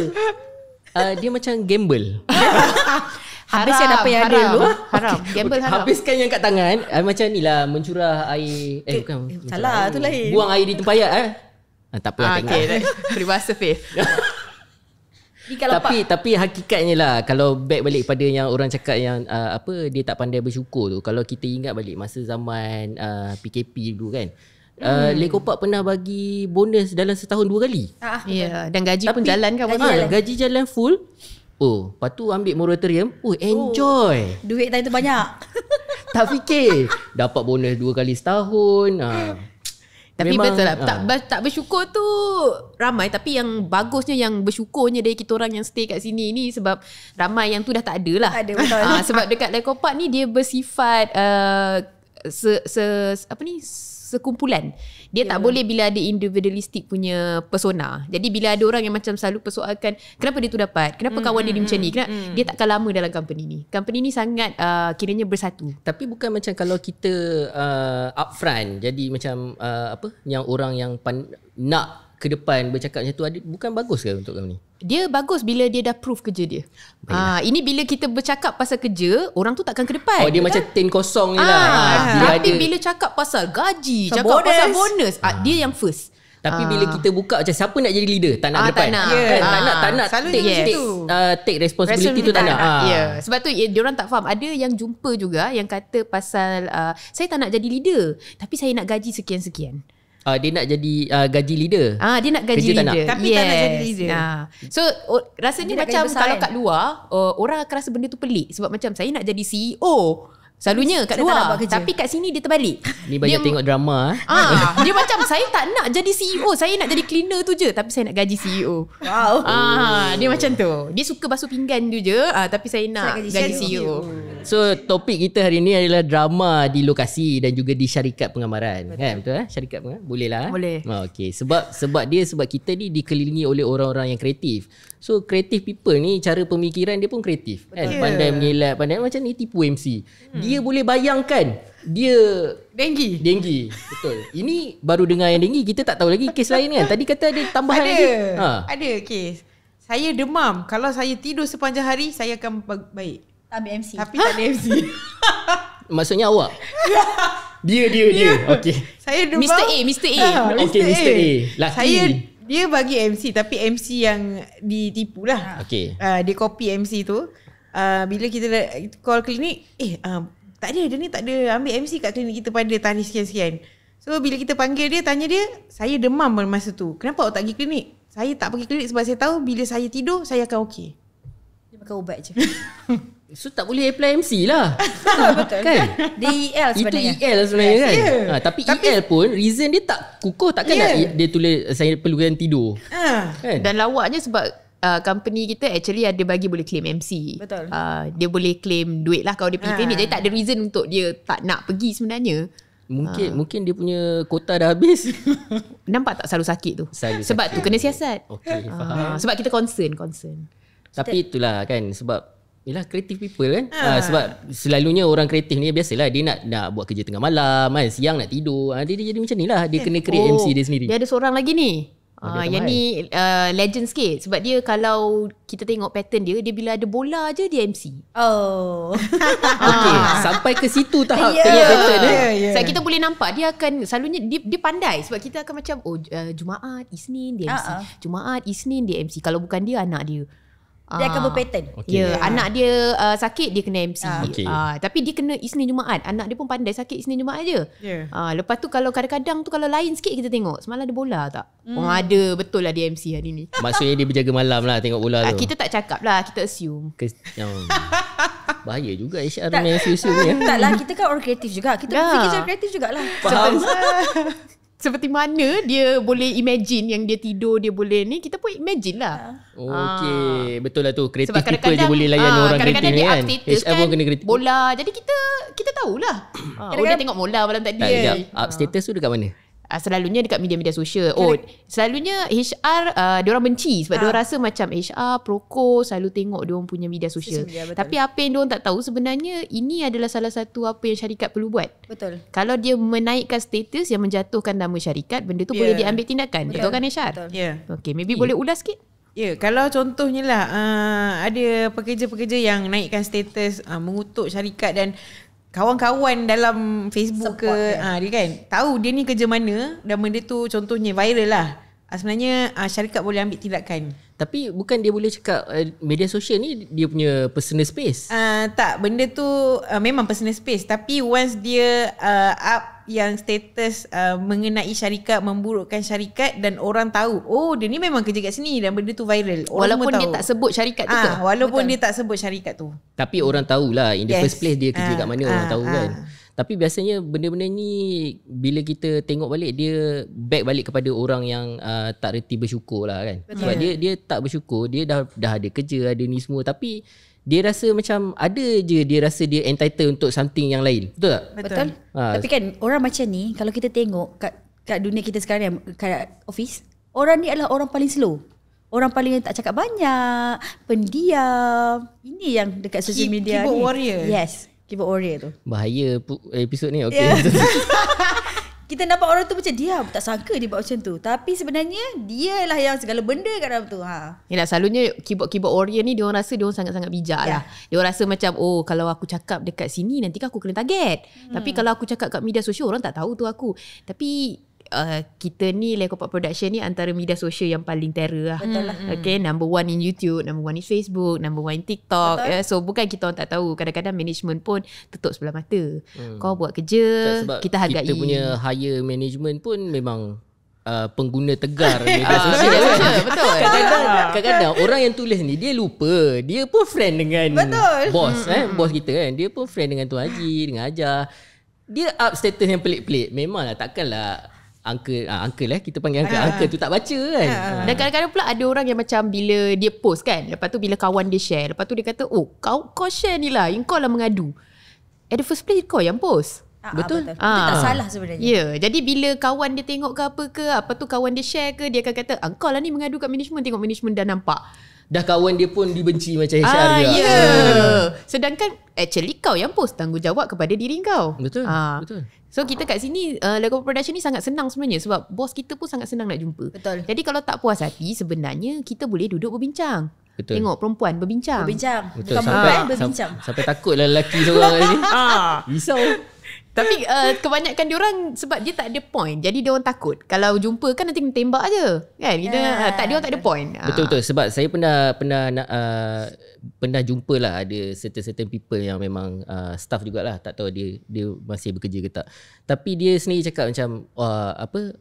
Dia macam gamble. Habiskan apa yang ada dulu. Haram. Gamble haram. Habiskan yang kat tangan. Macam ni lah mencurah air. Bukan. Salah, tu lain. Buang air di tempayan. Tak apa lah tengok. Okay, peribahasa Faith. Tapi hakikatnya lah kalau back balik pada yang orang cakap yang dia tak pandai bersyukur tu, kalau kita ingat balik masa zaman PKP dulu kan, Lego Park pernah bagi bonus dalam setahun 2 kali. Ya, dan gaji pun jalan kan. Gaji jalan full. Lepas tu ambil moratorium. Enjoy. Duit time tu banyak. Tak fikir dapat bonus 2 kali setahun. Tapi Memang, betul lah tak bersyukur tu ramai. Tapi yang bagusnya, yang bersyukurnya dari kita orang yang stay kat sini ni, sebab ramai yang tu dah tak ada lah. Tak ada, betul. Sebab dekat Lego Park ni dia bersifat sekumpulan. Dia tak boleh bila ada individualistic punya persona. Jadi bila ada orang yang macam selalu persoalkan kenapa dia tu dapat, kenapa kawan dia macam ni, kenapa dia takkan lama dalam company ni. Company ni sangat kiranya bersatu. Tapi bukan macam kalau kita upfront, jadi macam yang orang yang nak ke depan bercakap macam tu, bukan bagus ke untuk kamu ni? Dia bagus bila dia dah prove kerja dia. Ini bila kita bercakap pasal kerja, orang tu takkan ke depan. Dia macam 10-0 ni lah. Tapi bila cakap pasal gaji, cakap pasal bonus, dia yang first. Tapi bila kita buka macam siapa nak jadi leader, tak nak depan. Tak nak. Tak nak take responsibility tu tak nak. Sebab tu diorang tak faham. Ada yang jumpa juga yang kata pasal saya tak nak jadi leader, tapi saya nak gaji sekian-sekian. Dia nak jadi gaji leader. Dia nak gaji kerja leader. Tapi tak nak jadi leader. So rasanya dia macam besar, kalau kat luar orang akan rasa benda tu pelik. Sebab macam saya nak jadi CEO, selalunya kat Saya tak nak luar. buat kerja. Tapi kat sini dia terbalik. Ni banyak tengok drama. Dia macam saya tak nak jadi CEO, saya nak jadi cleaner tu je, tapi saya nak gaji CEO. Wow. Dia macam tu. Dia suka basuh pinggan tu je, tapi saya nak gaji CEO. So topik kita hari ni adalah drama di lokasi dan juga di syarikat penggambaran. Kan, betul syarikat penggambaran? Boleh lah. Boleh. Okey, sebab kita ni dikelilingi oleh orang-orang yang kreatif. So creative people ni cara pemikiran dia pun kreatif. Kan? Pandai mengelak, pandai macam ni tipu MC. Dia boleh bayangkan dia denggi. Betul. Ini baru dengar yang denggi, kita tak tahu lagi kes lain kan. Tadi kata ada tambahan lagi. Ada kes. Saya demam. Kalau saya tidur sepanjang hari, saya akan baik. Ambil MC. Tapi tak ada MC. Maksudnya awak. Dia. Okey. Saya demam. Mr. A. Okey, Mr. A. Laki. Dia bagi MC, tapi MC yang ditipu lah. Okey. Dia copy MC tu. Bila kita call klinik, tak ada, dia ni tak ada ambil MC kat klinik kita pada tarikh sekian-sekian. So bila kita panggil dia, tanya dia, saya demam pada masa tu, kenapa awak tak pergi klinik? Saya tak pergi klinik sebab saya tahu bila saya tidur, saya akan okey. Dia makan ubat je. So tak boleh apply MC lah. Betul. Kan? Dia EL sebenarnya. Itu EL sebenarnya kan. Yeah. Tapi EL pun reason dia tak kukuh, takkan nak dia tulis saya perlukan tidur. Kan? Dan lawaknya sebab company kita actually ada bagi boleh claim MC. Betul. Dia boleh claim duit lah kalau dia pergi klinik. Jadi tak ada reason untuk dia tak nak pergi sebenarnya. Mungkin dia punya kota dah habis. Nampak tak selalu sakit tu? Sebab tu kena siasat. Okey, faham. Sebab kita concern. Tapi itulah kan, sebab yelah creative people kan. Sebab selalunya orang kreatif ni biasalah dia nak buat kerja tengah malam kan, siang nak tidur. Dia jadi macam ni lah. Dia kena create MC dia sendiri. Dia ada seorang lagi ni. Yang tambahan. ni legend sikit. Sebab dia kalau kita tengok pattern dia bila ada bola je dia MC. Oh. Okey, sampai ke situ tahap Ya. tengok pattern Sebab kita boleh nampak dia akan selalunya dia pandai. Sebab kita akan macam Jumaat, Isnin dia MC. Jumaat, Isnin dia MC. Kalau bukan dia, anak dia. Dia akan berpattern. Okey. Anak dia sakit, dia kena MC. Okey. Tapi dia kena Isnin Jumaat. Anak dia pun pandai sakit Isnin Jumaat je. Lepas tu kalau kadang-kadang tu kalau lain sikit kita tengok, semalam ada bola tak? Ada, betul lah dia MC hari ni. Maksudnya dia berjaga malam lah tengok bola tu. Kita tak cakap lah, kita assume. Bahaya juga HR ni assume ni. Tak lah, kita kan orang kreatif juga. Kita fikir macam kreatif jugalah. Faham? Seperti mana dia boleh imagine yang dia tidur, dia boleh ni, kita pun imagine lah. Okey, betul lah tu. Kreatif Sebab people je kadang-kadang boleh layan orang kreatif kadang-kadang ni dia kan. up status HR pun kena kreatif. bola. Jadi kita tahulah. Dia tengok bola malam tadi. Tak, sekejap. Up status tu dekat mana? Selalunya dekat media-media sosial. Selalunya HR diorang benci sebab diorang rasa macam HR proko selalu tengok diorang punya media sosial. Tapi apa yang diorang tak tahu sebenarnya ini adalah salah satu apa yang syarikat perlu buat. Betul. Kalau dia menaikkan status yang menjatuhkan nama syarikat, benda tu boleh diambil tindakan. Betul kan HR? Okay, maybe boleh ulas sikit? Kalau contohnya lah ada pekerja-pekerja yang naikkan status mengutuk syarikat dan kawan-kawan dalam Facebook support dia kan tahu dia ni kerja mana dan benda tu contohnya viral lah, sebenarnya syarikat boleh ambil tindakan. Tapi bukan dia boleh cakap media sosial ni dia punya personal space. Tak, benda tu memang personal space, tapi once dia up yang status mengenai syarikat, memburukkan syarikat dan orang tahu, dia ni memang kerja kat sini dan benda tu viral. Orang walaupun dia tak sebut syarikat tu ke? Walaupun dia tak sebut syarikat tu. Tapi orang tahulah in the first place dia kerja kat mana, orang tahu kan. Tapi biasanya benda-benda ni bila kita tengok balik, dia back balik kepada orang yang tak reti bersyukur lah kan. Sebab dia tak bersyukur, dia dah ada kerja, ada ni semua, tapi dia rasa macam ada je dia rasa dia entitled untuk something yang lain. Betul tak? Betul. Tapi kan orang macam ni, kalau kita tengok kat dunia kita sekarang, kat office, orang ni adalah orang paling slow. Orang paling tak cakap banyak, pendiam. Ini yang dekat social media keyboard ni. warrior. Yes, keyboard warrior tu. Bahaya episod ni. Okay. Kita nampak orang tu macam diam, tak sangka dia buat macam tu. Tapi sebenarnya dia lah yang segala benda kat dalam tu. Yelah, selalunya keyboard warrior ni diorang rasa diorang sangat-sangat bijak lah. Diorang rasa macam kalau aku cakap dekat sini nanti kan aku kena target. Tapi kalau aku cakap kat media sosial orang tak tahu tu aku. Tapi kita ni Lekopak Production ni antara media sosial yang paling terror lah. Betul lah. Okay, number 1 in YouTube, number 1 in Facebook, number 1 in TikTok. So bukan kita orang tak tahu. Kadang-kadang management pun tutup sebelah mata. Kau buat kerja, Sebab kita hargai. kita punya higher management pun memang pengguna tegar media sosial. Betul. Kadang-kadang orang yang tulis ni dia lupa dia pun friend dengan bos bos kita kan. Dia pun friend dengan Tuan Haji, dengan Ajar. Dia up status yang pelik-pelik. Memanglah takkanlah uncle kita panggil uncle tu tak baca kan. Dan kadang-kadang pula ada orang yang macam bila dia post kan, lepas tu bila kawan dia share, lepas tu dia kata kau share ni lah, kau lah mengadu. At the first place kau yang post. Betul. Itu tak salah sebenarnya. Ya, jadi bila kawan dia tengok ke apa ke, apa tu kawan dia share ke, dia akan kata kau lah ni mengadu kat management, tengok management dah nampak. Dah kawan dia pun dibenci macam HR juga. Ya. Sedangkan actually kau yang post, tanggungjawab kepada diri kau. Betul. Betul. So kita kat sini Lekopak Production ni sangat senang sebenarnya sebab bos kita pun sangat senang nak jumpa. Betul. Jadi kalau tak puas hati sebenarnya kita boleh duduk berbincang. Betul. Tengok perempuan berbincang. Betul. Bukan perempuan berbincang. Sampai takutlah lelaki seorang ni. Risau. Tapi kebanyakan diorang sebab dia tak ada point. Jadi diorang takut. Kalau jumpa kan nanti tembak je. Kan? Kita diorang tak ada point. Betul. Sebab saya pernah jumpa lah ada certain people yang memang staff jugalah. Tak tahu dia masih bekerja ke tak. Tapi dia sendiri cakap macam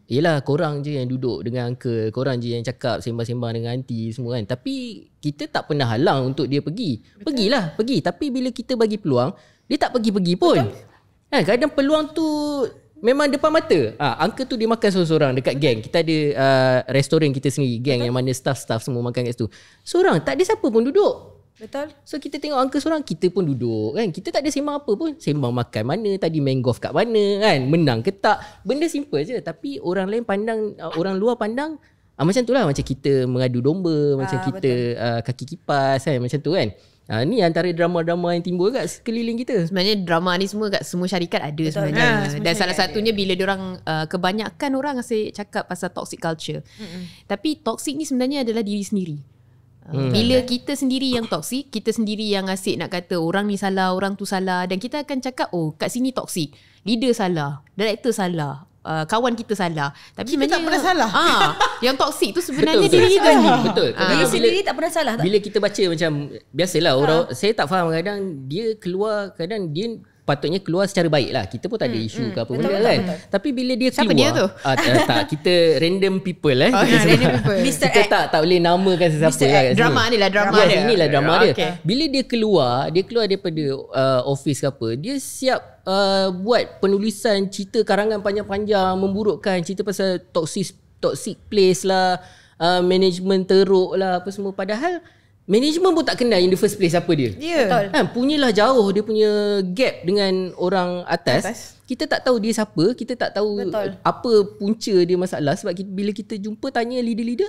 yelah korang je yang duduk dengan uncle, korang je yang cakap sembang-sembang dengan aunty semua kan. Tapi kita tak pernah halang untuk dia pergi. Pergilah, pergi. Tapi bila kita bagi peluang, dia tak pergi-pergi pun. Kan, kadang peluang tu memang depan mata. Uncle tu dia makan seorang-seorang dekat geng. Kita ada restoran kita sendiri, geng yang mana staff-staff semua makan kat situ. Seorang, tak ada siapa pun duduk. Betul. So kita tengok uncle seorang, kita pun duduk kan. Kita tak ada sembang apa pun. Sembang makan mana, tadi main golf kat mana kan, menang ke tak. Benda simple je. Tapi orang lain pandang, orang luar pandang macam tu lah. Macam kita mengadu domba, macam kita kaki kipas kan, macam tu kan. Ni antara drama-drama yang timbul kat sekeliling kita. Sebenarnya drama ni semua kat semua syarikat ada. Betul. Sebenarnya. Dan salah satunya bila diorang kebanyakan orang asyik cakap pasal toxic culture. Tapi toxic ni sebenarnya adalah diri sendiri. Bila kita sendiri yang toxic, kita sendiri yang asyik nak kata orang ni salah, orang tu salah, dan kita akan cakap kat sini toxic, leader salah, director salah, kawan kita salah. Tapi kita tak pernah salah. Yang toxic tu sebenarnya diri kita ni. Betul. Diri sendiri tak pernah salah tak? Bila kita baca macam biasalah orang, saya tak faham kadang dia keluar, kadang dia patutnya keluar secara baik lah. Kita pun tak ada isu ke apa benda kan. Tapi bila dia keluar, siapa dia tu? Tak, kita random people random people. Kita tak boleh namakan sesiapa lah kat sini. Drama ni lah drama dia. Inilah drama dia. Okay. Bila dia keluar daripada office ke apa, dia siap buat penulisan cerita karangan panjang-panjang memburukkan cerita pasal toxic place lah, management teruk lah, apa semua. Padahal management pun tak kenal in the first place apa dia. Betul. Punyalah jauh dia punya gap dengan orang atas. Kita tak tahu dia siapa, kita tak tahu apa punca dia masalah. Sebab bila kita jumpa tanya leader-leader,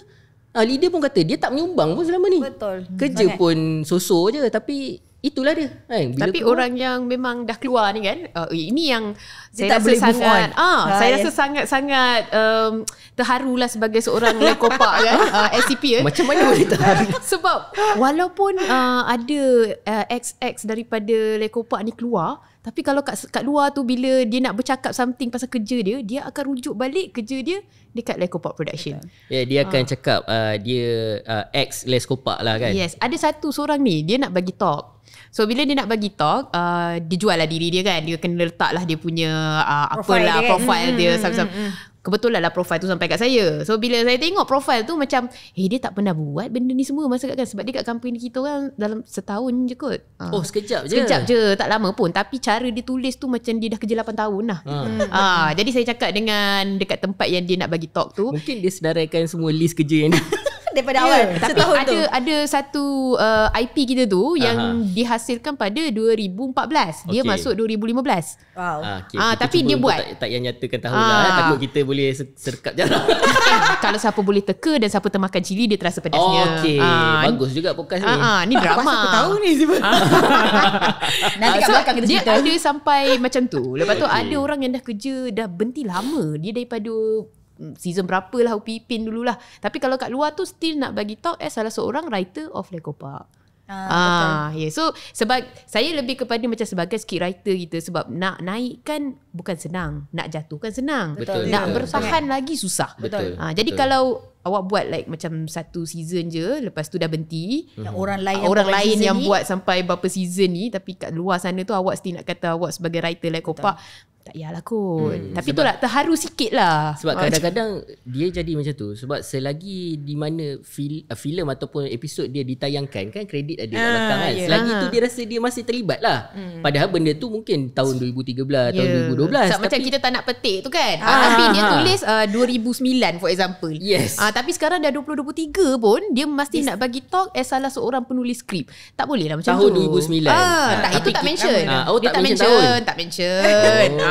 leader pun kata dia tak menyumbang pun selama ni. Betul. Kerja pun so-so je, tapi itulah dia kan. Tapi keluar, orang yang memang dah keluar ni kan, ini yang dia saya rasa sangat saya rasa sangat-sangat terharulah sebagai seorang Lekopak kan, SCP macam mana boleh terharu? Sebab walaupun ada XX daripada Lekopak ni keluar, tapi kalau kat luar tu bila dia nak bercakap something pasal kerja dia akan rujuk balik kerja dia dekat Lekopak Production. Dia akan cakap dia ex Lekopak lah kan. Yes, ada seorang ni dia nak bagi talk. So bila dia nak bagi talk, dia jual lah diri dia kan. Dia kena letak lah dia punya profile dia kebetulan lah profile tu sampai kat saya. So bila saya tengok profile tu macam dia tak pernah buat benda ni semua masa kan. Sebab dia kat company kita kan dalam setahun je kot. Sekejap je. Sekejap je, tak lama pun. Tapi cara dia tulis tu macam dia dah kerja 8 tahun lah. Jadi saya cakap dengan dekat tempat yang dia nak bagi talk tu, mungkin dia sedaraikan semua list kerja yang daripada awal. Tapi Setahun tu. ada satu IP kita tu yang dihasilkan pada 2014. Dia Okey. masuk 2015. Wow. Okay, tapi dia buat. tak yang nyatakan tahun lah. Takut kita boleh serkap jarak. Kalau siapa boleh teka dan siapa termakan cili, dia terasa pedasnya. Okay. Bagus juga podcast ni. Ni drama. Pasal aku tahu ni sebenarnya. Nanti kat belakang kita dia cerita. ada sampai macam tu. Lepas tu ada orang yang dah kerja, dah berhenti lama. Dia daripada season berapa lah, Upi Ipin dululah. Tapi kalau kat luar tu still nak bagi tahu salah seorang writer of Lego Park. Yeah. So sebab saya lebih kepada macam sebagai script writer kita, sebab nak naikkan bukan senang, nak jatuhkan senang. Betul. Nak Betul. bertahan lagi susah. Betul. Jadi kalau awak buat like macam satu season je, lepas tu dah berhenti, Yang orang lain orang lain season yang ni, buat sampai berapa season ni, tapi kat luar sana tu awak still nak kata awak sebagai writer Lego Park, tak payahlah kot. Tapi tu lah terharu sikit lah. Sebab kadang-kadang dia jadi macam tu. Sebab selagi di mana filem ataupun episod dia ditayangkan, kan kredit ada kat belakang kan. Selagi tu dia rasa dia masih terlibat lah. Padahal benda tu mungkin tahun 2013, tahun 2012. Sebab macam kita tak nak petik tu kan. Tapi dia tulis 2009 for example. Yes. Tapi sekarang dah 2023 pun dia mesti nak bagi talk salah seorang penulis skrip. Tak boleh lah macam Tahun tu. 2009. Tak, itu Tapi tak mention. tak Dia mention tahun. Tak mention.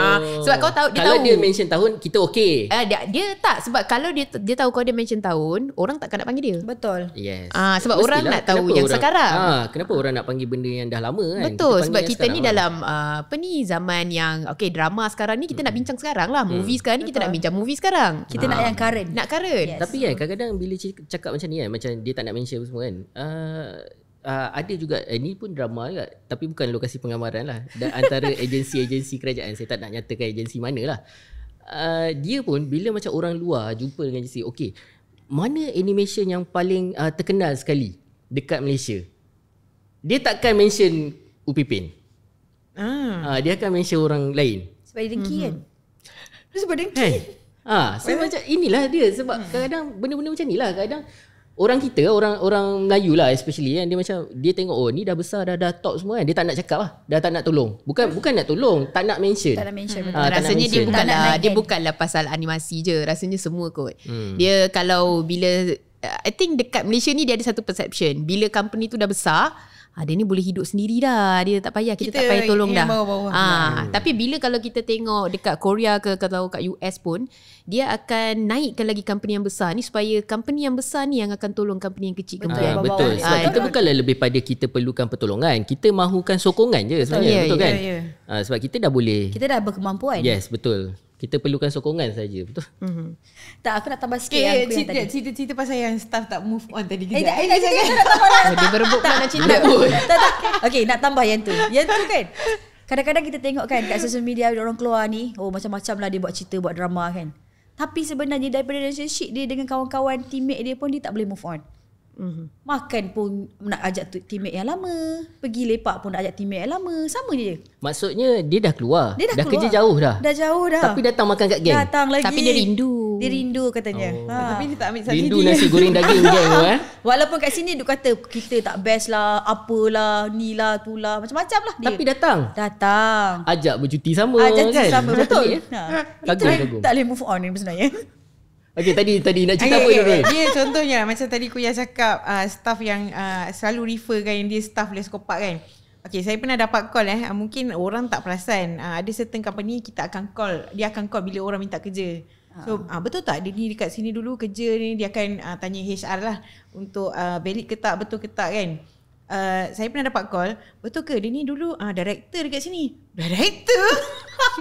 Sebab kau tahu, dia Kalau tahu. dia mention tahun, kita okey. Dia tak, sebab kalau dia tahu kalau dia mention tahun, orang takkan nak panggil dia. Betul. Yes. Sebab orang nak tahu Kenapa yang sekarang. Kenapa orang nak panggil benda yang dah lama kan? Betul, panggil sebab yang kita ni sekarang dalam zaman yang drama sekarang ni kita nak bincang sekarang lah. Movie sekarang ni kita nak bincang movie sekarang. Kita nak yang current. Nak current. Yes. Tapi kan kadang-kadang bila cakap macam ni kan, macam dia tak nak mention semua kan, ada juga ni pun drama juga, tapi bukan lokasi penggambaran lah, dan antara agensi-agensi kerajaan, saya tak nak nyatakan agensi mana lah. Dia pun bila macam orang luar jumpa dengan agensi, okay, mana animation yang paling terkenal sekali dekat Malaysia, dia takkan mention Upipin. Dia akan mention orang lain. Sebab dia dengki kan. Sebab dengki. Kan? So macam inilah dia. Sebab kadang-kadang benda-benda macam ni lah. Kadang orang kita, orang Melayu lah especially kan, dia macam dia tengok ni dah besar, dah top semua kan, dia tak nak cakap lah, dah tak nak tolong. Bukan nak tolong, tak nak mention. Tak nak mention. tak nak Rasanya dia mention. dia bukanlah pasal animasi je. Rasanya semua kot. Dia kalau bila I think dekat Malaysia ni dia ada satu perception, bila company tu dah besar, dia ni boleh hidup sendiri dah. Dia tak payah, kita tak payah tolong yang dah. bawah-bawah. Tapi bila kalau kita tengok dekat Korea ke atau kat US pun, dia akan naikkan lagi company yang besar ni, supaya company yang besar ni yang akan tolong company yang kecil kemudian. Betul. Sebab kita bukanlah lebih pada kita perlukan pertolongan, kita mahukan sokongan je sebenarnya. Betul kan? Sebab kita dah boleh. Kita dah berkemampuan. Yes, betul. Kita perlukan sokongan saja, betul? Tak, aku nak tambah sikit yang aku yang tadi. Cerita pasal yang staff tak move on tadi Tak, kejap. Dia berebut pula nak cerita. tak. Okay, nak tambah yang tu. Yang tu kan, kadang-kadang kita tengok kan kat social media ada orang keluar ni, macam-macam lah dia buat cerita, buat drama kan. Tapi sebenarnya daripada relationship dia dengan kawan-kawan teammate dia pun dia tak boleh move on. Makan pun nak ajak teammate yang lama, pergi lepak pun nak ajak teammate yang lama, sama je. Maksudnya dia dah keluar. Dia dah keluar. kerja jauh dah. Dah jauh dah. Tapi datang makan kat geng. Datang lagi. Tapi dia rindu. Dia rindu katanya. Tapi dia tak ambil saksi Rindu dia. nasi goreng daging geng tu Walaupun kat sini dia kata kita tak best lah, apalah, ni lah, tu lah, macam-macam lah dia. Tapi datang. Datang. Ajak bercuti sama Ajak kan. sama, betul. Pelik, Kita tak boleh move on ni sebenarnya. Okay, tadi nak cerita apa dulu? Dia contohnya macam tadi Kuya cakap staff yang selalu refer kan, yang dia staff Leskopak kan. Okay, saya pernah dapat call mungkin orang tak perasan, ada certain company kita akan call, dia akan call bila orang minta kerja. So betul tak dia ni dekat sini dulu kerja ni, dia akan tanya HR lah untuk valid ke tak, betul ke tak kan. Saya pernah dapat call, betul ke dia ni dulu director dekat sini? Director?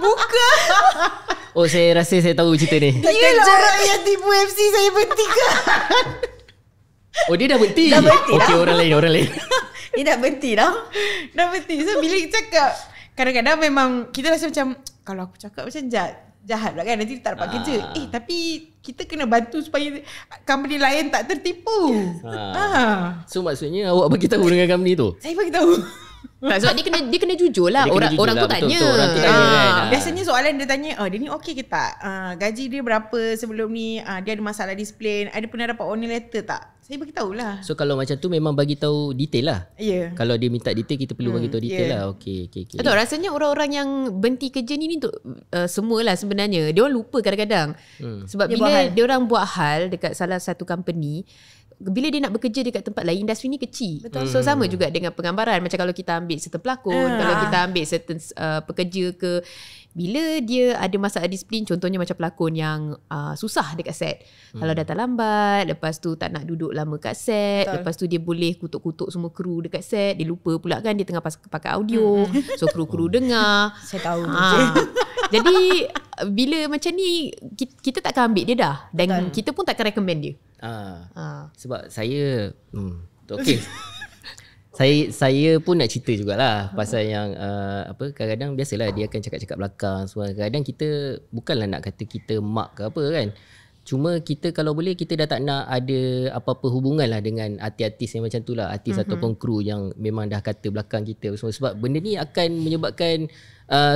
Bukan. Oh, saya rasa saya tahu cerita ni. Dia lah orang yang tipu FC saya berhentikan. Oh, dia dah berhenti. Dah berhenti okay, dah. orang lain. Dia dah berhenti dah. Dah berhenti. So bila kita cakap, kadang-kadang memang kita rasa macam, kalau aku cakap macam jahat pula kan, nanti tak dapat kerja. Tapi kita kena bantu supaya company lain tak tertipu. So maksudnya awak bagi tahu dengan company tu? Saya bagi tahu. Tak, sebab dia kena jujur lah. Dia kena jujur Orang lah, tu tanya. betul-betul. Orang tu tanya kan. Biasanya soalan dia tanya, dia ni okey ke tak? Gaji dia berapa sebelum ni? Dia ada masalah disiplin? Ada pernah dapat warning letter tak? Saya bagi tahulah. So kalau macam tu memang bagi tahu detail lah. Ya. Kalau dia minta detail, kita perlu bagi tahu detail lah. Okay. Betul, rasanya orang-orang yang berhenti kerja ni untuk semualah sebenarnya. Dia orang lupa kadang-kadang. Sebab Dia bila buat hal. dia orang buat hal dekat salah satu company, bila dia nak bekerja dekat tempat lain, industri ni kecil. Betul. So sama juga dengan penggambaran. Macam kalau kita ambil certain pelakon, kalau kita ambil certain pekerja ke, bila dia ada masalah disiplin, contohnya macam pelakon yang susah dekat set. Kalau datang lambat, lepas tu tak nak duduk lama kat set, lepas tu dia boleh kutuk-kutuk semua kru dekat set, dia lupa pula kan dia tengah pakai audio. So kru-kru dengar. Saya tahu. Jadi bila macam ni kita takkan ambil dia dah, dan kita pun takkan recommend dia. Sebab saya okay. Saya pun nak cerita jugalah pasal yang kadang-kadang biasalah dia akan cakap-cakap belakang semua. Kadang-kadang kita bukanlah nak kata kita mak ke apa kan. Cuma kita kalau boleh kita dah tak nak ada apa-apa hubungan lah dengan artis-artis yang macam tu lah. Artis ataupun kru yang memang dah kata belakang kita semua. Sebab benda ni akan menyebabkan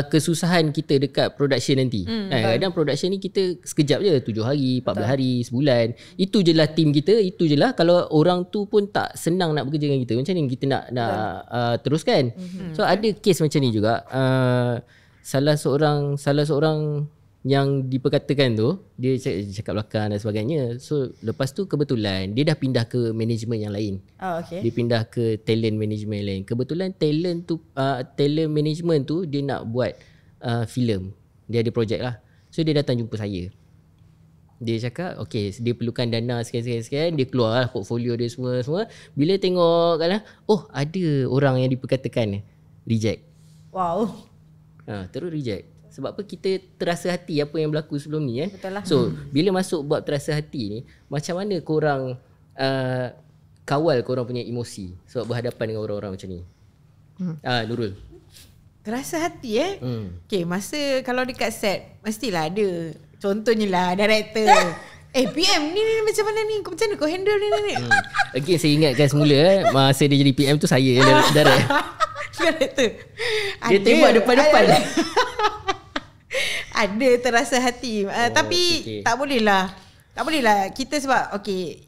kesusahan kita dekat production nanti. Kadang production ni kita sekejap je, 7 hari, 14 hari, sebulan. Itu je lah team kita, itu je lah. Kalau orang tu pun tak senang nak bekerja dengan kita, macam ni kita nak teruskan. So ada case macam ni juga. Salah seorang yang diperkatakan tu, dia cakap belakang dan sebagainya. So lepas tu kebetulan dia dah pindah ke management yang lain. Okay. Dia pindah ke talent management yang lain. Kebetulan talent management tu dia nak buat filem. Dia ada projek lah. So dia datang jumpa saya. Dia cakap okay, dia perlukan dana sekian. Dia keluar lah portfolio dia semua. Bila tengok kan, ada orang yang diperkatakan reject. Wow. Terus reject. Sebab apa, kita terasa hati apa yang berlaku sebelum ni kan. Betul lah. So bila masuk bab terasa hati ni, macam mana korang kawal korang punya emosi sebab berhadapan dengan orang-orang macam ni? Nurul. Terasa hati Okay, masa kalau dekat set mestilah ada. Contohnya lah director. PM ni macam mana ni? Macam mana kau handle ni? Again saya ingatkan semula masa dia jadi PM tu saya yang direct. Director. Dia tembak depan-depan. Ada terasa hati. Tapi okay. tak boleh lah kita sebab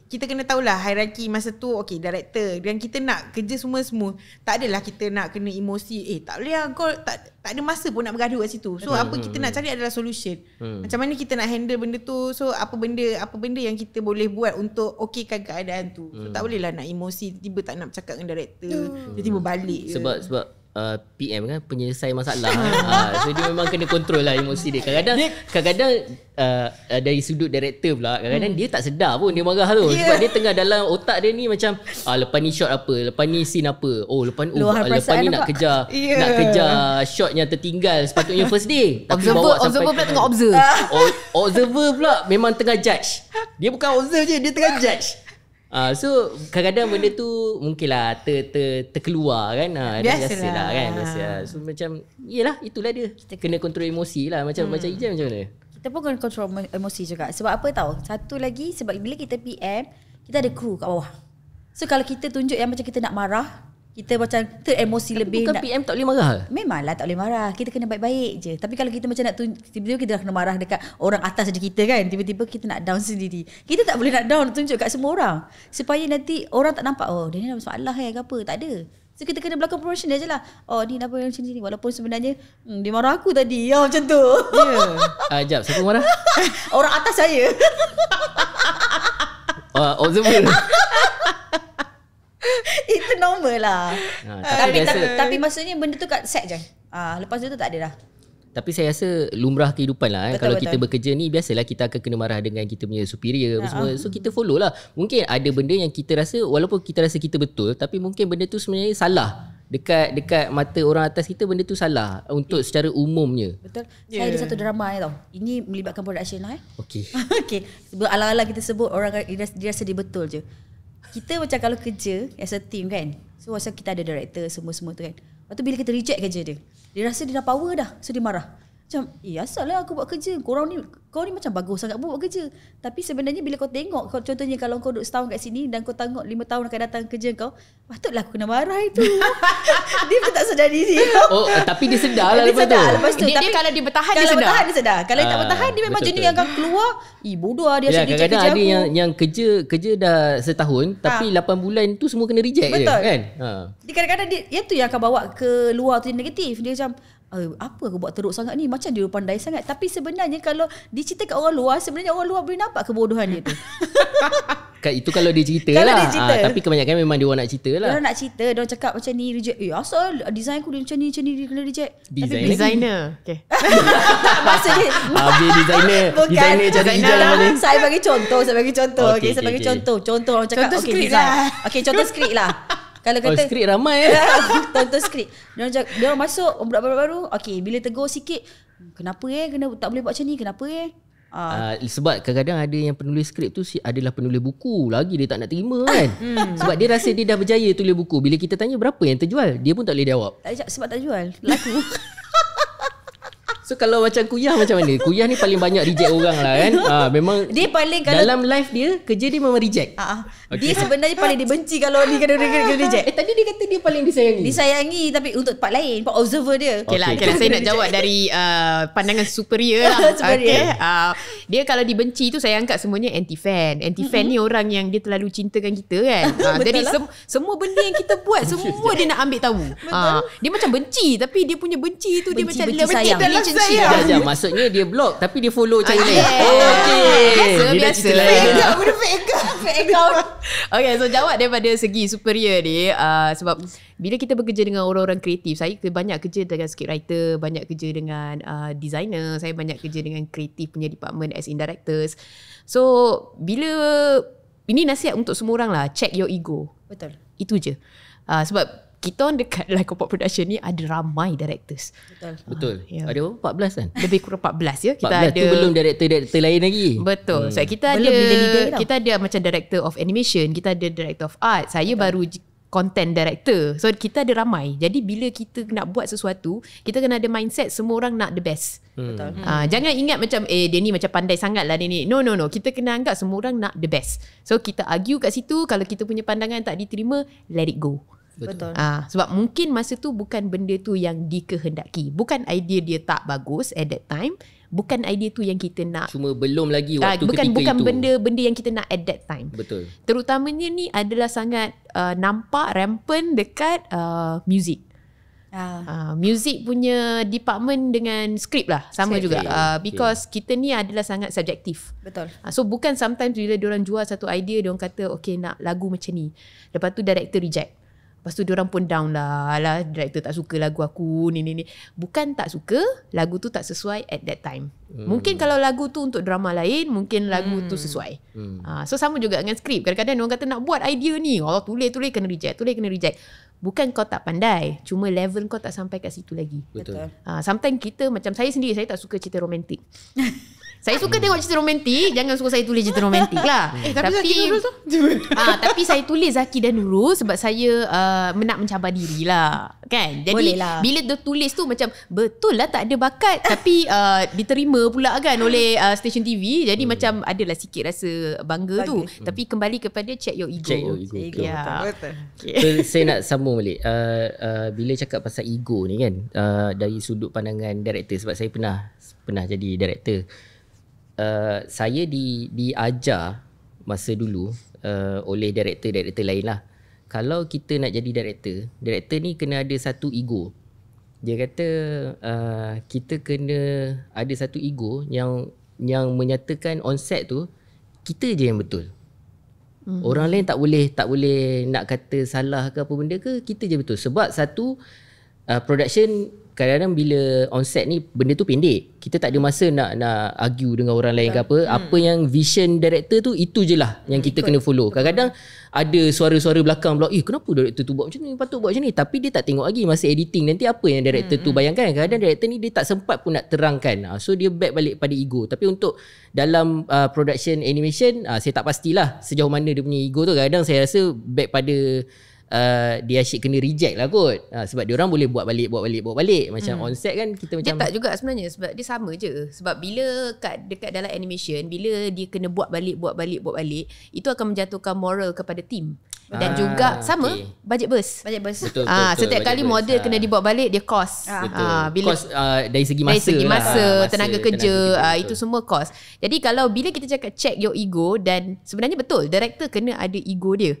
kita kena tahulah hierarki masa tu. Director dan kita nak kerja semua tak adalah kita nak kena emosi. Tak boleh lah, kau tak ada masa pun nak bergaduh kat situ. So apa kita nak cari adalah solution. Macam mana kita nak handle benda tu. So apa benda yang kita boleh buat untuk okeykan keadaan tu. So tak boleh lah nak emosi tiba tak nak bercakap dengan director, tiba-tiba balik Sebab PM kan penyelesai masalah. So dia memang kena kontrol lah emosi dia. Kadang-kadang dari sudut director pula, kadang-kadang dia tak sedar pun dia marah tu. Sebab dia tengah dalam otak dia ni macam lepas ni shot apa, lepas ni scene apa, lepas ni nak kejar shot yang tertinggal sepatutnya first day. Tapi Observer pula tengah observe. Observer pula memang tengah judge. Dia bukan observe je, dia tengah judge. So kadang-kadang benda tu mungkinlah terkeluar kan. Biasalah kan. So macam yelah, itulah dia. Kita kena kontrol emosi lah. Macam Ijaz macam mana? Kita pun kena kontrol emosi juga. Sebab apa tahu? Satu lagi, sebab bila kita PM, kita ada kru kat bawah. So kalau kita tunjuk yang macam kita nak marah, kita macam teremosi lebih. Bukan PM tak boleh marah? Memanglah tak boleh marah. Kita kena baik-baik je. Tapi kalau kita macam nak tiba-tiba kita dah kena marah dekat orang atas je kita kan. Tiba-tiba kita nak down sendiri. Kita tak boleh nak down, tunjuk kat semua orang. Supaya nanti orang tak nampak, dia ni ada masalah ke apa. Tak ada. So kita kena belakang profesional je lah. Ni kenapa macam ni. Walaupun sebenarnya dia marah aku tadi. Macam tu. Jap, siapa marah? Orang atas saya. Observer. Itu normal lah. Tapi maksudnya benda tu kat set je. Lepas tu tak ada dah. Tapi saya rasa lumrah kehidupan lah. Kalau kita bekerja ni, biasalah kita akan kena marah dengan kita punya superior semua. So kita follow lah. Mungkin ada benda yang kita rasa, walaupun kita rasa kita betul, tapi mungkin benda tu sebenarnya salah. Dekat mata orang atas kita, benda tu salah untuk secara umumnya. Betul. Saya ada satu drama ni tau. Ini melibatkan production lah. Okay. Ala-ala kita sebut orang dia rasa dia betul je. Kita macam kalau kerja as a team kan. So macam kita ada director semua-semua tu kan. Lepas tu bila kita reject kerja dia, dia rasa dia dah power dah. So dia marah. Macam asal lah aku buat kerja. Kau ni macam bagus sangat buat kerja. Tapi sebenarnya bila kau tengok, contohnya kalau kau duduk setahun kat sini dan kau tengok 5 tahun akan datang kerja kau, patutlah aku kena marah itu. Dia pun tak sedar diri. Tapi dia sedar lah lepas tu. Dia kalau dia bertahan, dia sedar. Bertahan dia sedar. Kalau dia tak bertahan, dia memang jenis yang akan keluar. Bodoh lah dia asyik reject kerja aku. Kadang-kadang ada yang kerja dah setahun, tapi 8 bulan tu semua kena reject je kan. Dia kadang-kadang dia tu yang akan bawa ke luar tu negatif. Dia macam apa aku buat teruk sangat ni, macam dia pandai sangat. Tapi sebenarnya kalau dicerita kat orang luar, sebenarnya orang luar boleh nampak kebodohan dia tu. Itu kalau dia cerita Kalau lah. dia cerita. Tapi kebanyakan memang dia orang nak cerita lah. Diorang nak cerita, diorang cakap macam ni reject. Asal design aku dia macam ni dia kena reject. Design. Designer. Okay. Maksudnya Habis designer cari hijau lah ni. Saya bagi contoh. Okey, Saya bagi okey. contoh orang cakap Contoh okey skrip design. lah. Okey, contoh skrip lah. Kalau kata Skrip ramai contoh skrip. Dia orang masuk budak baru. Okey, bila tegur sikit, kenapa kena tak boleh buat macam ni? Kenapa sebab kadang-kadang ada yang penulis skrip tu adalah penulis buku. Lagi dia tak nak terima kan. Sebab dia rasa dia dah berjaya tulis buku. Bila kita tanya berapa yang terjual, dia pun tak boleh jawab. sebab tak jual laku. So kalau macam Kuyah macam mana? Kuyah ni paling banyak reject orang lah kan. Memang Dia paling kalau dalam live dia, kerja dia memang reject. Dia sebenarnya paling dibenci kalau ni kena reject. Tadi dia kata dia paling disayangi. Disayangi tapi untuk tempat lain, part observer dia. Okay lah, Okay. saya nak jawab dari pandangan superior lah. Superior. Dia kalau dibenci tu saya anggap semuanya anti-fan. Anti-fan ni orang yang dia terlalu cintakan kita kan. Jadi semua benda yang kita buat semua dia nak ambil tahu. Dia macam benci tapi dia punya benci tu dia Benci, macam benci sayang. relationship. Sekejap, maksudnya dia block tapi dia follow cara lain. yeah. Okey. Biasa. Fake account. Okay, so jawab daripada segi superior ni sebab bila kita bekerja dengan orang-orang kreatif, saya banyak kerja dengan script writer, banyak kerja dengan designer, saya banyak kerja dengan kreatif punya department as in directors. So bila ini nasihat untuk semua orang lah, check your ego. Betul. Itu je. Sebab kita orang dekat Like Pop Production ni ada ramai directors. Betul. Ya. Ada berapa? 14 kan? Lebih kurang 14 ya. Kita 14 ada tu belum director lain lagi. Betul. So kita Belum bila leader ada tau. kita ada macam director of animation, kita ada director of art. Saya baru content director. So kita ada ramai. Jadi bila kita nak buat sesuatu, kita kena ada mindset semua orang nak the best. Betul. Jangan ingat macam dia ni macam pandai sangat lah dia ni. No. Kita kena anggap semua orang nak the best. So kita argue kat situ, kalau kita punya pandangan tak diterima, let it go. Betul. Sebab mungkin masa tu bukan benda tu yang dikehendaki. Bukan idea dia tak bagus at that time. Bukan idea tu yang kita nak. Cuma belum lagi waktu bukan ketika itu. benda yang kita nak at that time. Betul. Terutamanya ni adalah sangat nampak rampant dekat music. Music punya department dengan skrip lah sama juga. Because kita ni adalah sangat subjektif. Betul. So bukan sometimes bila diorang jual satu idea, diorang kata okay nak lagu macam ni, lepas tu director reject. Lepas tu diorang pun down lah. Alah, director tak suka lagu aku ni. Bukan tak suka, lagu tu tak sesuai at that time. Mungkin kalau lagu tu untuk drama lain, mungkin lagu tu sesuai. So sama juga dengan skrip. Kadang-kadang orang kata nak buat idea ni, tulis kena reject. Bukan kau tak pandai, cuma level kau tak sampai kat situ lagi. Betul. Sometimes kita macam saya sendiri, saya tak suka cerita romantik. Saya suka tengok cerita romantik, jangan suruh saya tulis cerita romantik lah. Tapi Nurul tu tapi saya tulis Zaki dan Nurul sebab saya nak mencabar diri lah. Kan? Jadi Boleh lah. bila dia tulis tu macam betul lah tak ada bakat tapi diterima pula kan oleh stesen TV. Jadi macam adalah sikit rasa bangga tu. Tapi kembali kepada check your ego. Check your ego. Ya. betul. So, saya nak sambung balik. Bila cakap pasal ego ni kan, dari sudut pandangan director, sebab saya pernah jadi director. Saya diajar masa dulu oleh director lain lah. Kalau kita nak jadi director ni kena ada satu ego. Dia kata kita kena ada satu ego yang menyatakan on set tu kita je yang betul. Orang lain tak boleh nak kata salah ke apa benda ke, kita je betul. Sebab satu production kadang-kadang bila on set ni benda tu pendek. Kita tak ada masa nak argue dengan orang lain ke apa. Apa yang vision director tu, itu je lah yang kita kena follow. Kadang-kadang ada suara-suara belakang pula, kenapa director tu buat macam ni, patut buat macam ni. Tapi dia tak tengok lagi masa editing nanti apa yang director tu bayangkan. Kadang-kadang director ni dia tak sempat pun nak terangkan. So dia back balik pada ego. Tapi untuk dalam production animation, saya tak pastilah sejauh mana dia punya ego tu. Kadang-kadang saya rasa back pada dia asyik kena reject lah kot. Sebab dia orang boleh buat balik. Macam on set kan kita Dia macam tak juga sebenarnya, sebab dia sama je. Sebab bila dekat dalam animation, bila dia kena buat balik, itu akan menjatuhkan moral kepada tim. Dan juga sama budget burst. Budget burst. Betul, setiap budget kali burst. model kena dibawa balik dia cost. Betul. Bila Kos dari segi masa dari segi masa, lah. tenaga kerja, betul. itu semua cost. Jadi kalau bila kita cakap check your ego, dan sebenarnya betul director kena ada ego dia.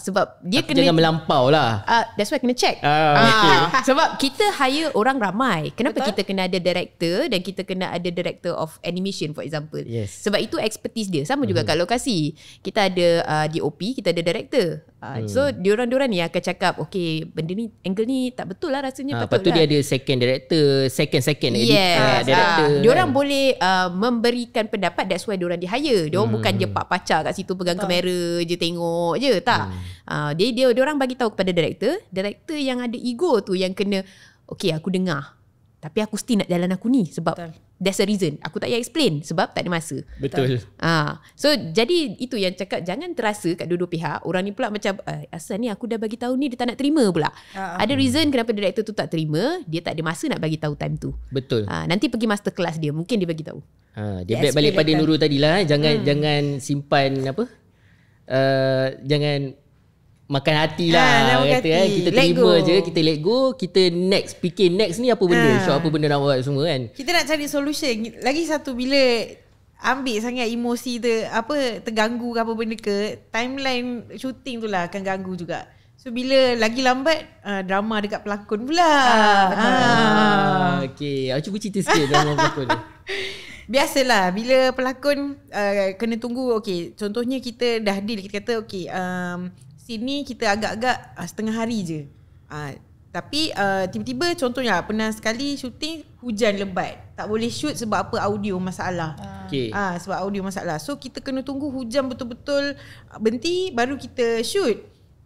Sebab dia Tapi kena jangan melampau lah. that's why kena check. Okay. Sebab kita hire orang ramai. Kenapa kita kena ada director dan kita kena ada director of animation for example. Yes. Sebab itu expertise dia. Sama juga kat lokasi. Kita ada DOP, kita ada director. So diorang-diorang ni akan cakap, okay, benda ni, angle ni tak betul lah rasanya. Lepas tu dia ada second director, second director. Diorang boleh memberikan pendapat. That's why diorang di hire. Diorang bukan je pak pacar kat situ pegang kamera je tengok je, tak. Diorang bagi tahu kepada director. Director yang ada ego tu yang kena, okay, aku dengar, tapi aku still nak jalan aku ni sebab there's a reason. Aku tak payah explain sebab tak ada masa. Betul. So jadi itu yang cakap, jangan terasa kat dua-dua pihak. Orang ni pula macam asal ni aku dah bagi tahu ni dia tak nak terima pula. Ada reason kenapa director tu tak terima. Dia tak ada masa nak bagi tahu time tu. Betul. Nanti pergi master class dia, mungkin dia bagi tahu. Dia back balik pada Nurul tadilah. Jangan simpan apa? Jangan makan hati lah. Kita terima je, kita let go, kita next, fikir next ni apa benda, shot apa benda nak buat semua kan. Kita nak cari solution. Lagi satu, bila ambil sangat emosi terganggu ke apa benda ke, timeline shooting tu lah akan ganggu juga. So bila lagi lambat, drama dekat pelakon pula. Okay, aku cuba cerita sikit drama pelakon ni. Biasalah bila pelakon kena tunggu. Okay, contohnya kita dah deal, kita kata okay, sini kita agak-agak setengah hari je. Tapi tiba-tiba contohnya pernah sekali syuting hujan lebat. Tak boleh shoot sebab apa? Audio masalah. Okay. Sebab audio masalah. So kita kena tunggu hujan betul-betul berhenti baru kita shoot.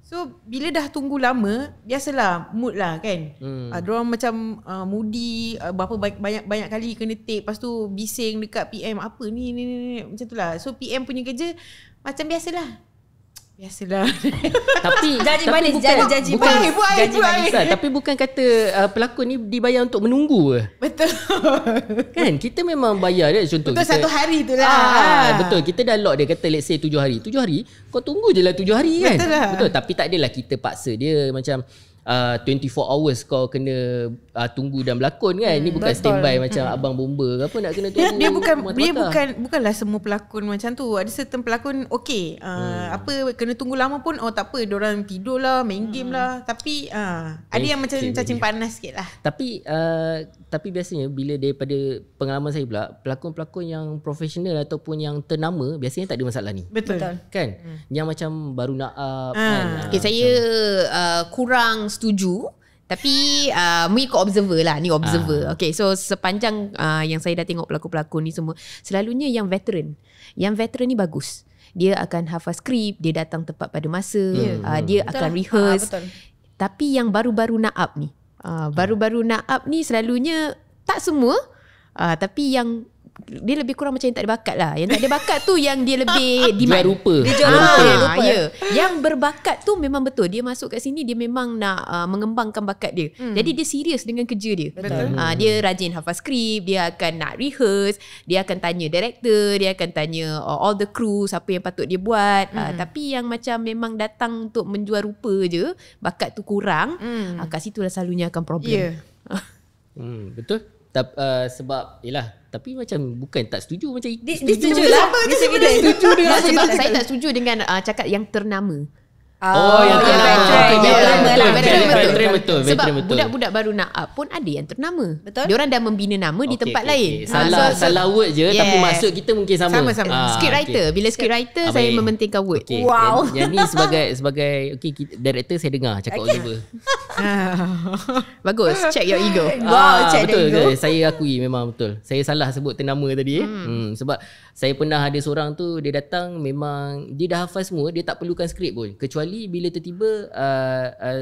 So bila dah tunggu lama, biasalah mood lah kan. Diorang macam moody, banyak kali kena take, lepas tu bising dekat PM, apa ni macam tu lah. So PM punya kerja macam biasalah. Tapi Janji tapi manis, janji manis. janji manis lah. Tapi bukan kata pelakon ni dibayar untuk menunggu ke? Betul. Kan kita memang bayar dia. Contoh Betul, kita, 1 hari tu lah. Betul, kita dah lock dia kata let's say 7 hari. 7 hari kau tunggu je lah 7 hari kan. Betul lah. Betul, tapi tak adalah kita paksa dia macam 24 hours kau kena tunggu dan berlakon kan. Ni bukan standby macam abang bomba ke apa nak kena tunggu. Dia bukanlah semua pelakon macam tu. Ada certain pelakon okey, kena tunggu lama pun tak apa, diorang tidur lah, main game lah. Tapi ada yang macam cacing panas sikit lah. Tapi biasanya bila daripada pengalaman saya pula, pelakon-pelakon yang profesional ataupun yang ternama biasanya tak ada masalah ni. Betul. Kan? Yang macam baru nak up kan. Okay, saya kurang setuju. Tapi mengikut observer lah. Ni observer. Okay, so sepanjang yang saya dah tengok pelakon-pelakon ni semua, selalunya yang veteran. Yang veteran ni bagus. Dia akan hafal skrip, dia datang tepat pada masa, dia akan rehearse. Tapi yang baru-baru nak up ni, baru-baru nak up ni selalunya tak semua, tapi yang dia lebih kurang macam yang tak ada bakat lah. Yang tak ada bakat tu yang dia lebih demand. Jual rupa. Dia jual rupa. Ya. Yang berbakat tu memang betul. Dia masuk kat sini, dia memang nak mengembangkan bakat dia. Jadi dia serius dengan kerja dia. Betul. Dia rajin hafal skrip, dia akan nak rehearse, dia akan tanya director, dia akan tanya all the crew siapa yang patut dia buat. Tapi yang macam memang datang untuk menjual rupa je, bakat tu kurang, kat situ lah selalunya akan problem. Betul. Sebab yelah, tapi macam bukan tak setuju macam Dia setuju lah. Dia setuju dengan Sebab saya tak setuju dengan cakap yang ternama. yang veteran betul. Sebab budak-budak baru nak up pun ada yang ternama. Betul. Diorang dah membina nama di tempat lain. Salah word je, tapi Yes. maksud kita mungkin sama. Script writer. Bila script writer, saya baik. mementingkan word. Okay. Wow. Yang ni sebagai director saya dengar cakap Oliver. Bagus. Check your ego. Check betul, the ego. betul. Saya akui memang betul. Saya salah sebut ternama tadi. Sebab saya pernah ada seorang tu, dia datang memang dia dah hafal semua, dia tak perlukan skrip pun. Kecuali bila tiba-tiba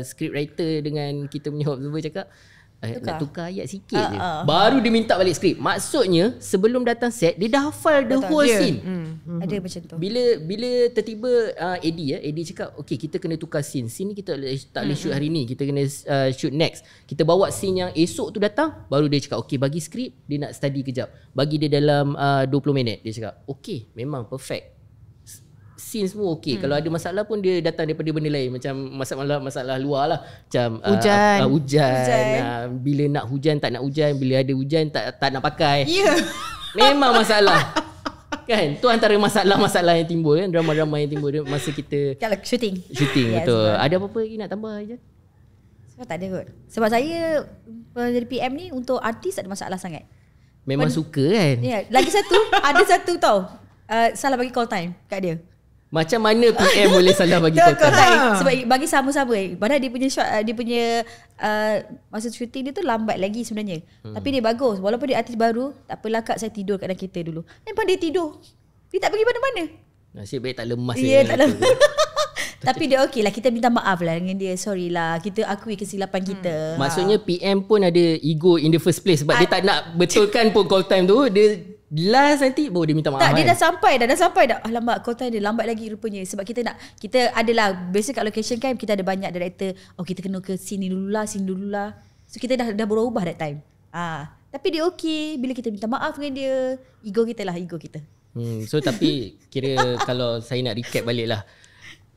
script writer dengan kita punya observer cakap nak tukar ayat sikit je. Baru dia minta balik skrip. Maksudnya sebelum datang set dia dah hafal the whole scene. Ada macam tu. Bila tertiba AD cakap okay, kita kena tukar scene. Scene ni kita tak boleh shoot hari ni, kita kena shoot next. Kita bawa scene yang esok tu datang, baru dia cakap okay, bagi skrip, dia nak study kejap. Bagi dia dalam 20 minit. Dia cakap okay, memang perfect. scene semua okey. Kalau ada masalah pun dia datang daripada benda lain, macam masalah luar lah, macam hujan. Bila nak hujan tak nak hujan, bila ada hujan tak nak pakai. Memang masalah. Kan, tu antara masalah-masalah yang timbul kan, drama-drama yang timbul masa kita Kalau shooting betul. Ada apa-apa lagi nak tambah je? Sebab tak ada kot. Sebab saya jadi PM ni untuk artis tak ada masalah sangat. Memang suka kan. Ya, lagi satu ada satu tau. Salah bagi call time kat dia. Macam mana PM boleh salah bagi call time? Sebab bagi sama-sama. Padahal dia punya shot, dia punya masa shooting dia tu lambat lagi sebenarnya. Tapi dia bagus. Walaupun dia artis baru, tak apalah kak, saya tidur kat dalam kereta dulu. Memang dia tidur. Dia tak pergi mana-mana. Nasib baik tak lemas. Ya, tak lemas. Tapi dia okey lah. Kita minta maaf lah dengan dia. Sorry lah. Kita akui kesilapan kita. Maksudnya PM pun ada ego in the first place. Sebab dia tak nak betulkan pun call time tu. Dia last nanti baru dia minta maaf. Tak, dia dah sampai dah. Alamak, call time dia lambat lagi rupanya. Sebab kita adalah, biasa kat location kan kita ada banyak director. Kita kena ke sini dululah. So kita dah berubah that time. Tapi dia okey. Bila kita minta maaf dengan dia, ego kita. So tapi kira kalau saya nak recap balik lah.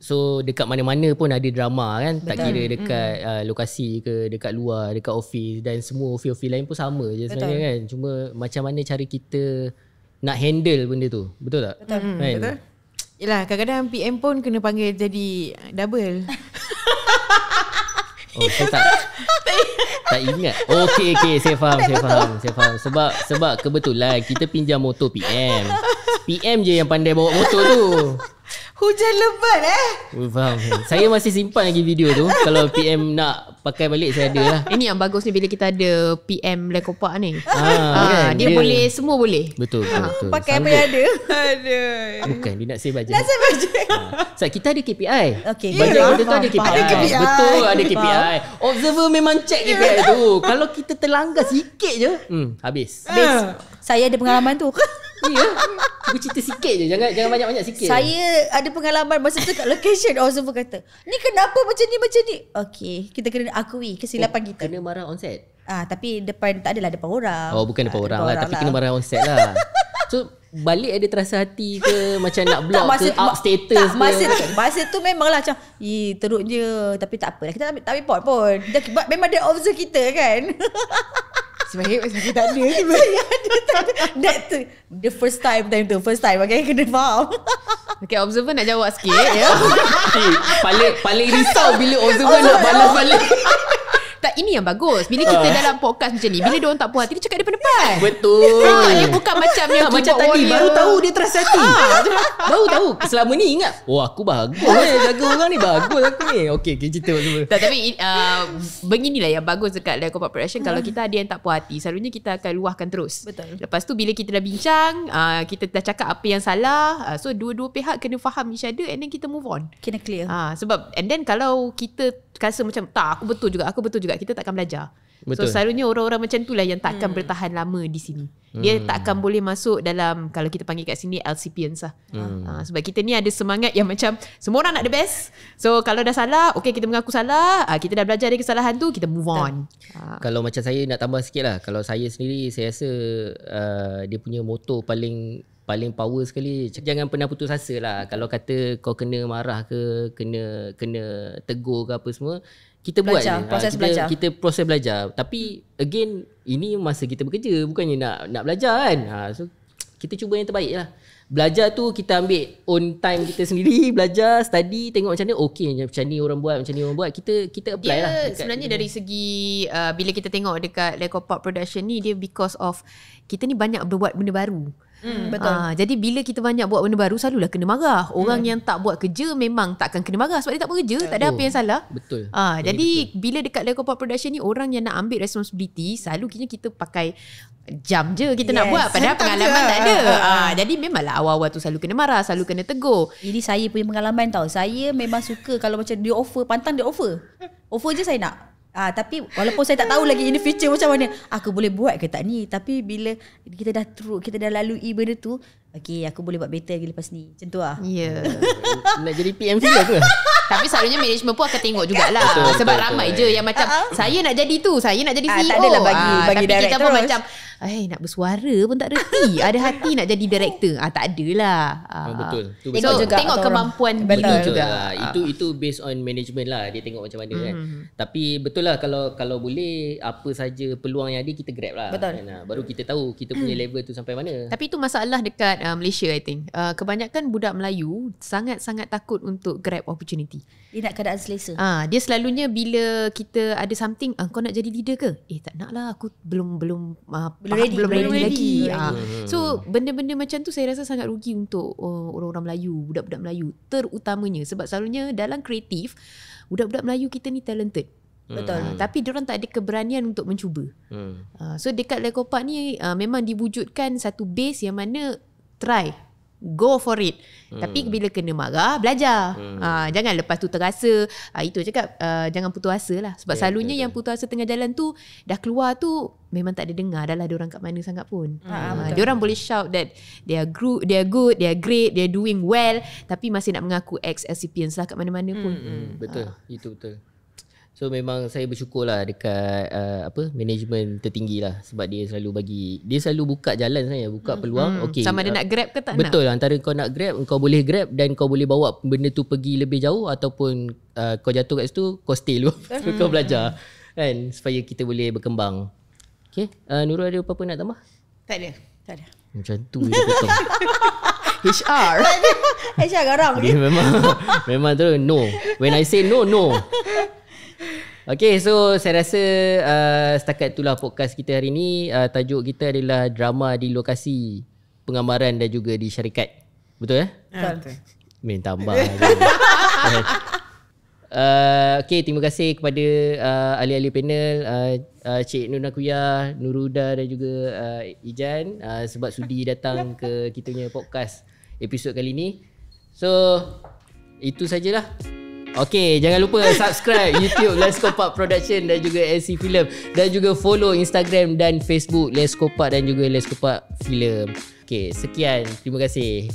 So dekat mana-mana pun ada drama kan. Betul. Tak kira dekat lokasi ke, dekat luar, dekat office, dan semua office lain pun sama je sebenarnya kan. Cuma macam mana cara kita nak handle benda tu. Betul tak? Betul. Kan? Betul. Yelah, kadang-kadang PM pun kena panggil jadi double. Saya tak ingat. Okey, saya faham. Sebab kebetulan kita pinjam motor PM. PM je yang pandai bawa motor tu. Hujan lebat Faham. Saya masih simpan lagi video tu. Kalau PM nak pakai balik, saya ada lah. Ini yang bagus ni bila kita ada PM Lekopak ni. Kan? Dia boleh, semua boleh. Betul. Pakai apa yang ada. Bukan, dia nak save bajet. Sebab kita ada KPI. Okay. Bajet kita tu ada KPI. Betul, ada KPI. Observer memang check KPI tu. Kalau kita terlanggar sikit je, habis. Saya ada pengalaman tu. Ya. Aku cerita sikit je. Jangan banyak-banyak sikit. Saya ada pengalaman masa tu kat location. Observer kata, ni kenapa macam ni? Okay, kita kena akui kesilapan kita. Kena marah on set. Tapi depan, tak adalah depan orang. Bukan depan orang lah. Tapi kena marah on set lah. So balik ada terasa hati ke, macam nak block ke, up status ke? Masa tu memanglah macam teruk je. Tapi tak apalah, kita tak report pun. Memang dia observe kita kan. Sebaik saya tak ada. That tu the first time tu. Okay, kena faham. Okay, observer nak jawab sikit ya. Paling risau bila observer nak balas balik. Tak, ini yang bagus. Bila kita dalam podcast macam ni, bila dia orang tak puas hati, dia cakap depan-depan. Betul. Dia bukan macam yang macam tadi baru tahu dia terasa hati. Baru tahu. Selama ni ingat, aku bagus jaga orang ni, bagus aku ni. Okey, cerita semua. Tapi beginilah yang bagus dekat Lekopak Production. Kalau kita ada yang tak puas hati, selalunya kita akan luahkan terus. Betul. Lepas tu bila kita dah bincang, kita dah cakap apa yang salah, so dua-dua pihak kena faham each other, and then kita move on. Kena clear. Sebab and then kalau kita rasa macam aku betul juga, kita takkan belajar. Betul. So selalunya orang-orang macam itulah yang takkan bertahan lama di sini. Dia takkan boleh masuk dalam, kalau kita panggil kat sini, LCPians lah. Sebab kita ni ada semangat yang macam semua orang nak the best. So kalau dah salah, okay, kita mengaku salah, kita dah belajar dari kesalahan tu, kita move on. Kalau macam saya nak tambah sikit lah. Kalau saya sendiri, saya rasa dia punya motor paling power sekali. Jangan pernah putus asa lah. Kalau kata kau kena marah ke, kena tegur ke apa semua, kita belajar, buat je. belajar. Kita proses belajar. Tapi again, ini masa kita bekerja, bukannya nak belajar kan. So kita cuba yang terbaik lah. Belajar tu kita ambil own time kita sendiri, belajar, study, tengok macam mana, okay, macam ni orang buat, kita apply dia lah. Sebenarnya dari segi bila kita tengok dekat Lekopak Production ni, dia because of kita ni banyak berbuat benda baru. Betul. Jadi bila kita banyak buat benda baru, selalulah kena marah. Orang yang tak buat kerja memang takkan kena marah sebab dia tak buat kerja, tak ada apa yang salah. Betul. Jadi bila dekat Lekopak Production ni, orang yang nak ambil responsibility, selalu kita pakai jam je kita nak buat, padahal pengalaman tak ada. Jadi memanglah awal-awal tu selalu kena marah, selalu kena tegur. Ini saya punya pengalaman tau. Saya memang suka kalau macam dia offer, pantang dia offer je saya nak. Tapi walaupun saya tak tahu lagi in the future macam mana, aku boleh buat ke tak ni. Tapi bila kita dah lalui benda tu, okay, aku boleh buat better lagi lepas ni. Macam tu lah. Ya. Nak jadi PM juga ke? Tapi selalunya management pun akan tengok jugalah. Sebab ramai je yang macam saya nak jadi tu, saya nak jadi CEO. Tak adalah bagi tapi kita direct pun terus. macam nak bersuara pun tak reti. Ada hati nak jadi director. Tak adalah. Betul. Tu So juga tengok orang. kemampuan Betul. diri juga. Itu based on management lah. Dia tengok macam mana kan. Tapi betul lah kalau boleh apa saja peluang yang ada kita grab lah. Betul. Kan? Baru kita tahu kita punya level tu sampai mana. Tapi itu masalah dekat Malaysia I think. Kebanyakan budak Melayu sangat-sangat takut untuk grab opportunity. Dia nak keadaan selesa. Dia selalunya bila kita ada something, kau nak jadi leader ke? Tak nak lah, aku belum ready, belum ready belum lagi. ready. So benda-benda macam tu saya rasa sangat rugi untuk orang-orang Melayu, budak-budak Melayu terutamanya, sebab selalunya dalam kreatif budak-budak Melayu kita ni talented. Betul. Tapi diorang tak ada keberanian untuk mencuba. So dekat Lekopak ni memang diwujudkan satu base yang mana try, go for it. Tapi bila kena marah, belajar. Jangan lepas tu terasa. Itu cakap jangan putus asa lah. Sebab selalunya yang putus asa tengah jalan tu dah keluar tu memang tak ada dengar dah lah diorang kat mana sangat pun. Diorang boleh shout that they are good, they are great, they are doing well, tapi masih nak mengaku ex-recipients lah kat mana-mana pun. Betul. Itu betul. So memang saya bersyukur lah dekat management tertinggi lah, sebab dia selalu buka jalan saya, buka peluang. Okay, Sama ada nak grab ke tak betul, nak. antara kau nak grab, kau boleh grab dan kau boleh bawa benda tu pergi lebih jauh, ataupun kau jatuh kat situ, kau stay dulu. Kau belajar kan, supaya kita boleh berkembang. Okay, Nurul ada apa-apa nak tambah? Tak ada. Macam tu dia potong. HR. Aisyah garang. Dia memang terus no. When I say no. Okay, so saya rasa setakat itulah podcast kita hari ni. Tajuk kita adalah drama di lokasi penggambaran dan juga di syarikat. Betul Betul. Main tambah. Okay, terima kasih kepada ahli-ahli panel, Cik Nur Nakuya, Nuruda dan juga Ijan, sebab sudi datang ke kita punya podcast episod kali ni. So itu sajalah. Okay, jangan lupa subscribe YouTube Let's Kopak Production dan juga SC Film, dan juga follow Instagram dan Facebook Let's Kopak dan juga Let's Kopak Film. Okay, sekian. Terima kasih.